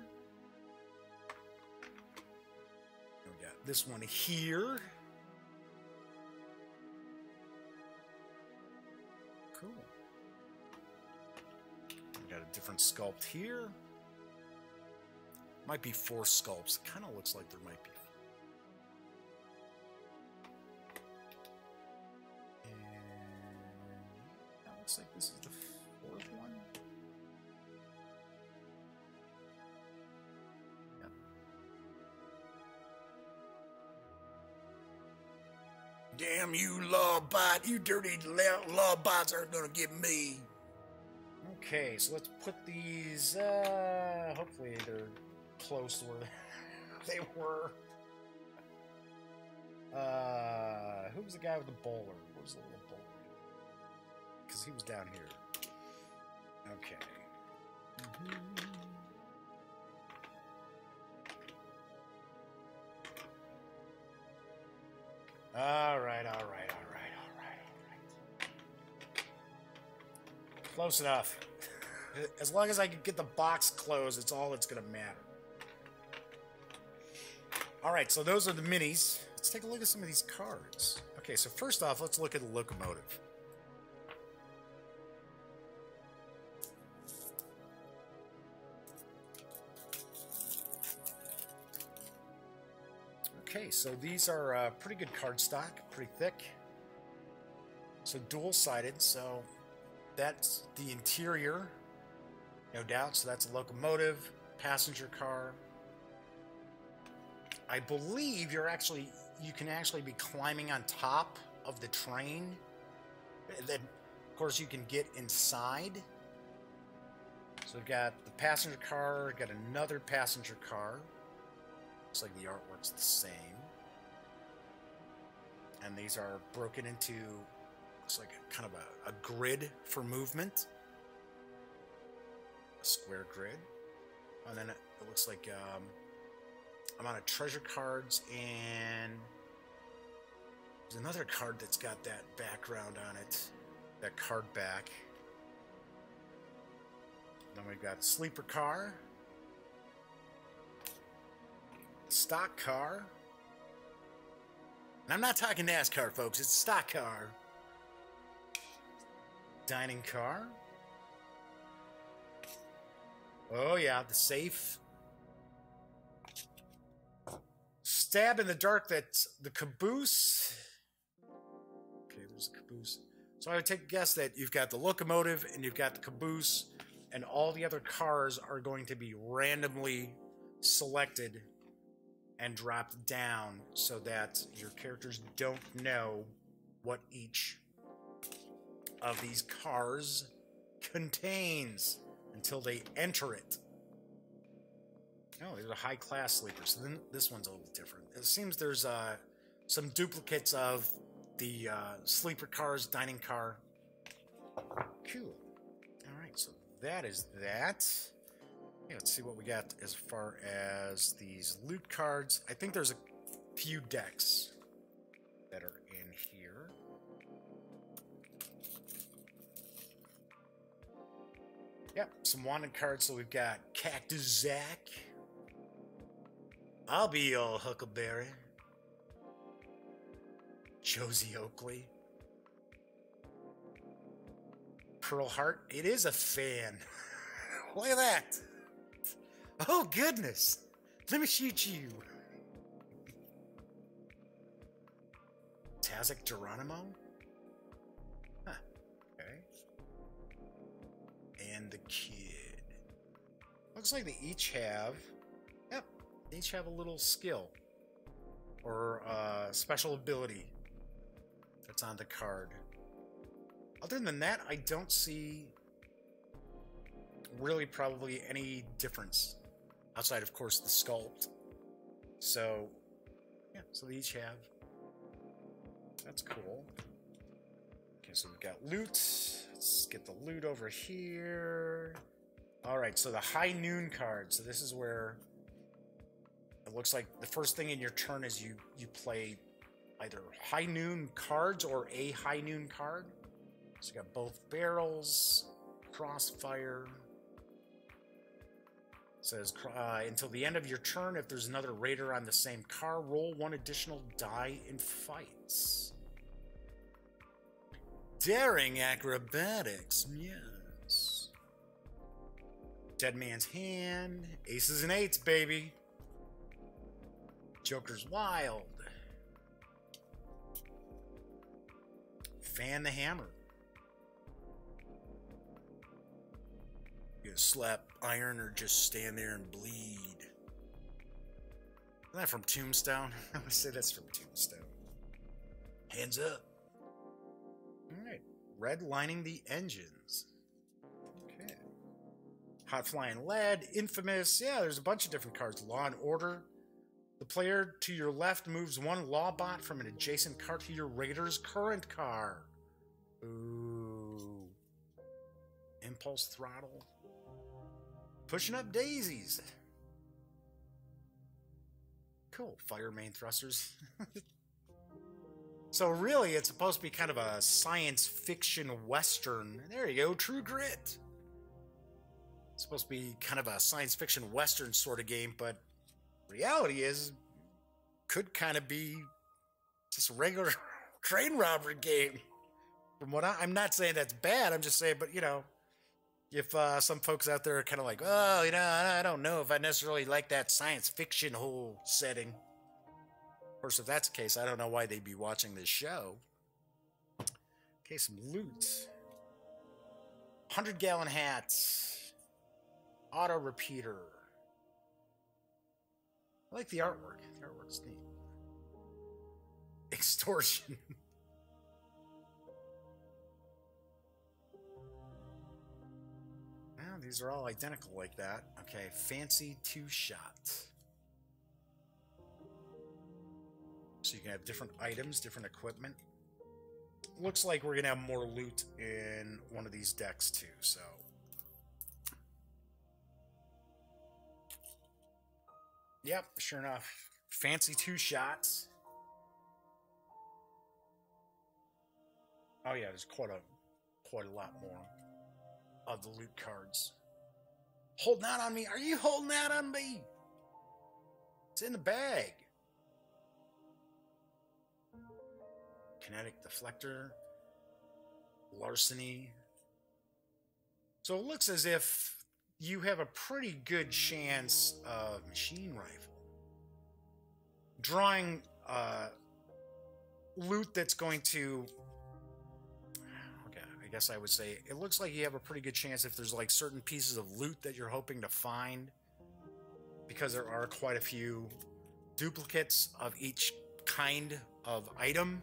We got this one here. Cool. We got a different sculpt here. Might be 4 sculpts. Kind of looks like there might be. Looks like this is the 4th one. Yep. Damn you, lawbot. You dirty lawbots aren't gonna get me. Okay, so let's put these, hopefully they're close to where they were. Who was the guy with the bowler? What was the little bowler? Because he was down here. Okay. All right. Close enough. As long as I can get the box closed, it's all that's going to matter. All right, so those are the minis. Let's take a look at some of these cards. Okay, so first off, let's look at the locomotive. Okay, so these are pretty good cardstock, pretty thick. So dual-sided, so that's the interior, no doubt. So that's a locomotive, passenger car. I believe you can actually be climbing on top of the train. And then, of course, you can get inside. So we've got the passenger car, got another passenger car. Looks like the artwork's the same. And these are broken into, looks like a kind of a grid for movement. A square grid. And then it looks like amount of treasure cards, and there's another card that's got that background on it, that card back. Then we've got sleeper car, stock car, and I'm not talking NASCAR, folks, it's stock car, dining car, oh yeah, the safe, stab in the dark, that's the caboose. Okay, there's the caboose. So I would take a guess that you've got the locomotive and you've got the caboose, and all the other cars are going to be randomly selected and dropped down so that your characters don't know what each of these cars contains until they enter it. Oh, these are high-class sleepers. So then this one's a little different. It seems there's some duplicates of the sleeper cars, dining car. Cool. All right, so that is that. Okay, let's see what we got as far as these loot cards. I think there's a few decks that are in here. Yep, some wanted cards. So we've got Cactus Zack. I'll be your Huckleberry. Josie Oakley. Pearl Heart. It is a fan. Look at that. Oh, goodness. Let me shoot you. Tazak Geronimo? Huh. Okay. And the kid. Looks like they each have... Yep. They each have a little skill. Or special ability that's on the card. Other than that, I don't see really probably any difference outside, of course, the sculpt. So, yeah, so they each have. That's cool. Okay, so we've got loot. Let's get the loot over here. All right, so the high noon card. So this is where it looks like the first thing in your turn is you play either high noon cards or a high noon card. So you got both barrels, crossfire. It says until the end of your turn, if there's another raider on the same car, roll one additional die in fights. Daring acrobatics, yes. Dead Man's Hand, aces and eights, baby. Joker's Wild. Fan the Hammer. You gonna slap iron or just stand there and bleed? Isn't that from Tombstone? I would say that's from Tombstone. Hands up. All right. Redlining the engines. Okay. Hot Flying Lead, Infamous. Yeah, there's a bunch of different cards. Law and Order. The player to your left moves one law bot from an adjacent car to your Raider's current car. Ooh. Impulse Throttle. Pushing up daisies. Cool. Fire main thrusters. So really, it's supposed to be kind of a science fiction western. There you go, True Grit. It's supposed to be kind of a science fiction western sort of game, but reality is, could kind of be just a regular train robbery game. From what I'm not saying that's bad, I'm just saying, but you know, if some folks out there are kind of like, oh, you know, I don't know if I necessarily like that science fiction whole setting. Of course, if that's the case, I don't know why they'd be watching this show. Okay, some loot. 100-gallon hats. Auto repeater. I like the artwork. The artwork's neat. Extortion. Well, these are all identical like that. Okay, fancy two-shot. So you can have different items, different equipment. Looks like we're going to have more loot in one of these decks too, so. Yep, sure enough. Fancy two shots. Oh yeah, there's quite a lot more of the loot cards. Holding out on me? Are you holding out on me? It's in the bag. Kinetic deflector, larceny. So it looks as if you have a pretty good chance of machine rifle. Drawing loot that's going to, okay, I guess I would say, it looks like you have a pretty good chance if there's like certain pieces of loot that you're hoping to find, because there are quite a few duplicates of each kind of item,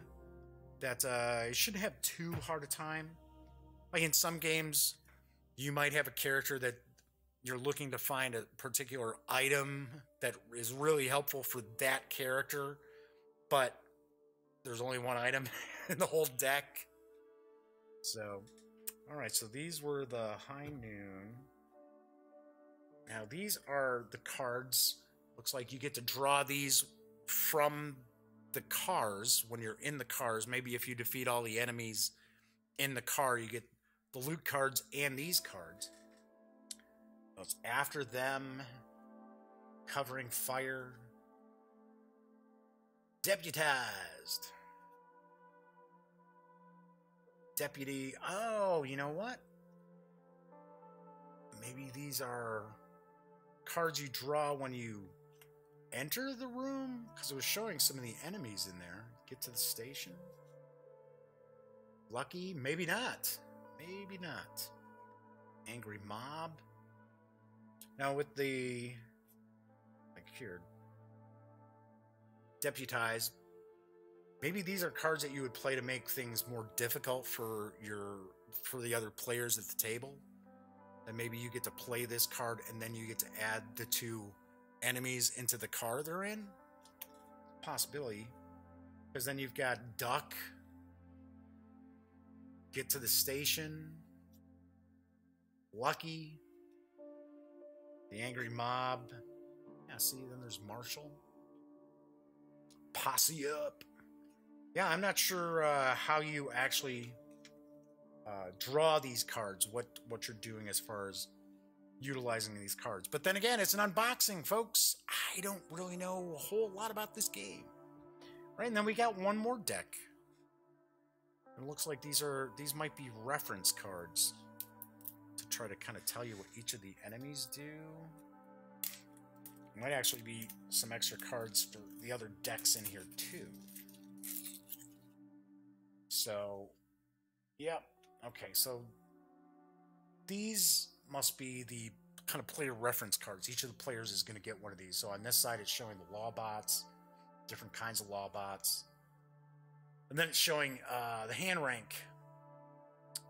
that you shouldn't have too hard a time. Like in some games, you might have a character that you're looking to find a particular item that is really helpful for that character, but there's only one item in the whole deck. So, all right, so these were the High Noon. Now these are the cards. Looks like you get to draw these from the cars when you're in the cars. Maybe if you defeat all the enemies in the car, you get the loot cards and these cards. It's after them. Covering fire. Deputized. Deputy. Oh, you know what? Maybe these are cards you draw when you enter the room, because it was showing some of the enemies in there. Get to the station. Lucky? Maybe not. Maybe not. Angry mob. Now with the, like here, deputized, maybe these are cards that you would play to make things more difficult for the other players at the table. And maybe you get to play this card and then you get to add the two enemies into the car they're in. Possibility. Because then you've got duck, get to the station, lucky, the angry mob. Yeah, see, then there's Marshall. Posse up. Yeah, I'm not sure how you actually draw these cards, what you're doing as far as utilizing these cards. But then again, it's an unboxing, folks. I don't really know a whole lot about this game. Right, and then we got one more deck. It looks like these might be reference cards to try to kind of tell you what each of the enemies do. Might actually be some extra cards for the other decks in here too. So, yep. Okay, so these must be the kind of player reference cards. Each of the players is going to get one of these. So on this side, it's showing the law bots, different kinds of law bots. And then it's showing the hand rank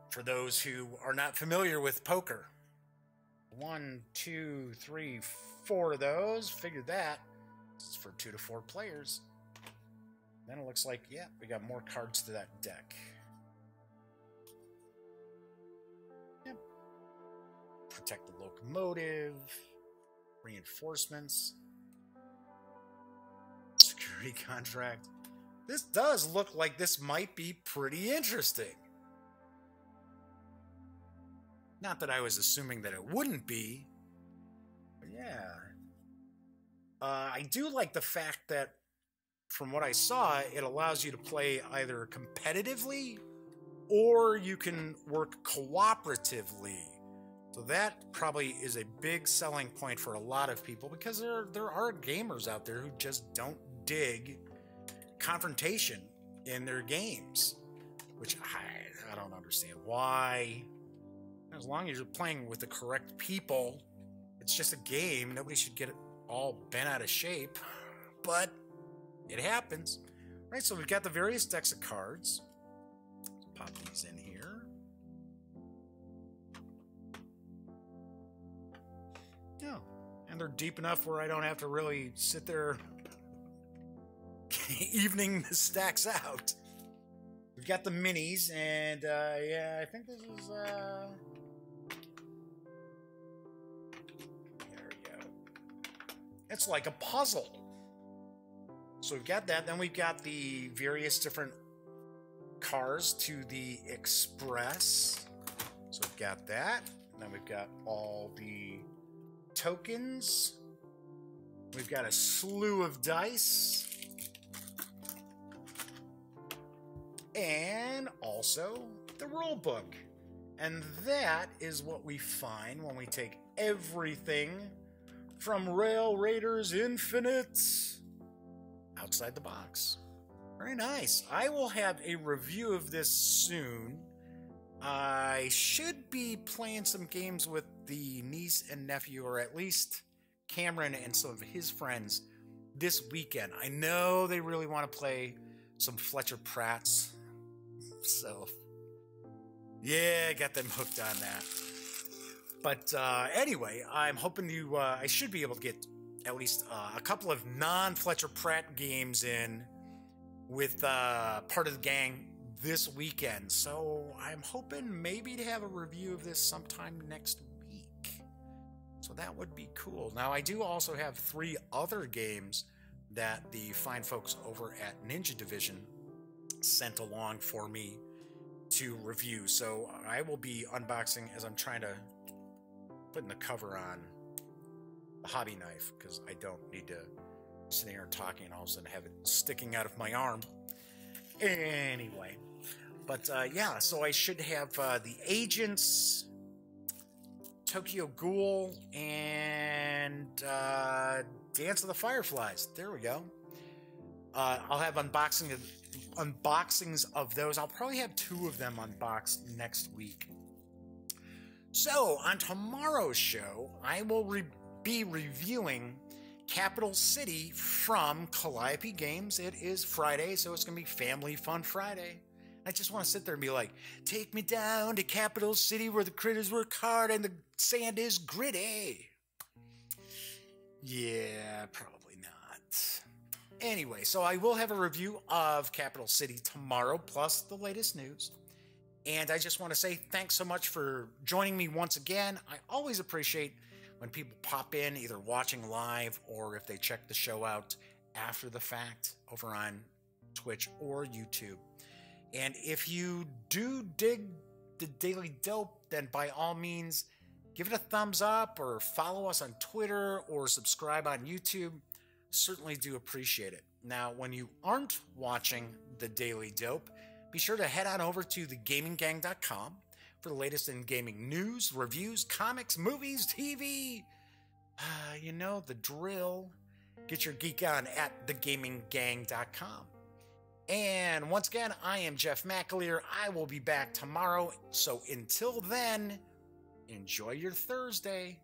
for those who are not familiar with poker. 1, 2, 3, 4 of those. Figured that. This is for 2 to 4 players. Then it looks like, yeah, we got more cards to that deck. Yep. Protect the locomotive. Reinforcements. Security contract. This does look like this might be pretty interesting. Not that I was assuming that it wouldn't be, but yeah. I do like the fact that, from what I saw, it allows you to play either competitively or you can work cooperatively. So that probably is a big selling point for a lot of people, because there are gamers out there who just don't dig confrontation in their games, which I don't understand why. As long as you're playing with the correct people, it's just a game. Nobody should get it all bent out of shape, but it happens. Right, so we've got the various decks of cards. Let's pop these in here. Oh, and they're deep enough where I don't have to really sit there evening the stacks out. We've got the minis, and yeah, I think this is there we go. It's like a puzzle. So we've got that. Then we've got the various different cars to the Express. So we've got that. And then we've got all the tokens. We've got a slew of dice. And also the rule book. And that is what we find when we take everything from Rail Raiders Infinite outside the box. Very nice. I will have a review of this soon. I should be playing some games with the niece and nephew, or at least Cameron and some of his friends this weekend. I know they really want to play some Fletcher Pratts. So, yeah, I got them hooked on that. But anyway, I'm hoping to, I should be able to get at least a couple of non-Fletcher Pratt games in with part of the gang this weekend. So I'm hoping maybe to have a review of this sometime next week. So that would be cool. Now, I do also have 3 other games that the fine folks over at Ninja Division sent along for me to review. So I will be unboxing as I'm trying to put the cover on the hobby knife, because I don't need to sit here and talking and all of a sudden have it sticking out of my arm. Anyway, but yeah, so I should have the Agents, Tokyo Ghoul, and Dance of the Fireflies. There we go. I'll have unboxings of those. I'll probably have 2 of them unboxed next week. So, on tomorrow's show, I will be reviewing Capital City from Calliope Games. It is Friday, so it's going to be Family Fun Friday. I just want to sit there and be like, take me down to Capital City where the critters work hard and the sand is gritty. Yeah, probably not. Anyway, so I will have a review of Capital City tomorrow, plus the latest news. And I just want to say thanks so much for joining me once again. I always appreciate when people pop in, either watching live or if they check the show out after the fact over on Twitch or YouTube. And if you do dig the Daily Dope, then by all means, give it a thumbs up or follow us on Twitter or subscribe on YouTube. Certainly do appreciate it. Now, when you aren't watching the Daily Dope, be sure to head on over to thegaminggang.com for the latest in gaming news, reviews, comics, movies, TV. You know the drill. Get your geek on at thegaminggang.com. And once again, I am Jeff McAleer. I will be back tomorrow. So until then, enjoy your Thursday.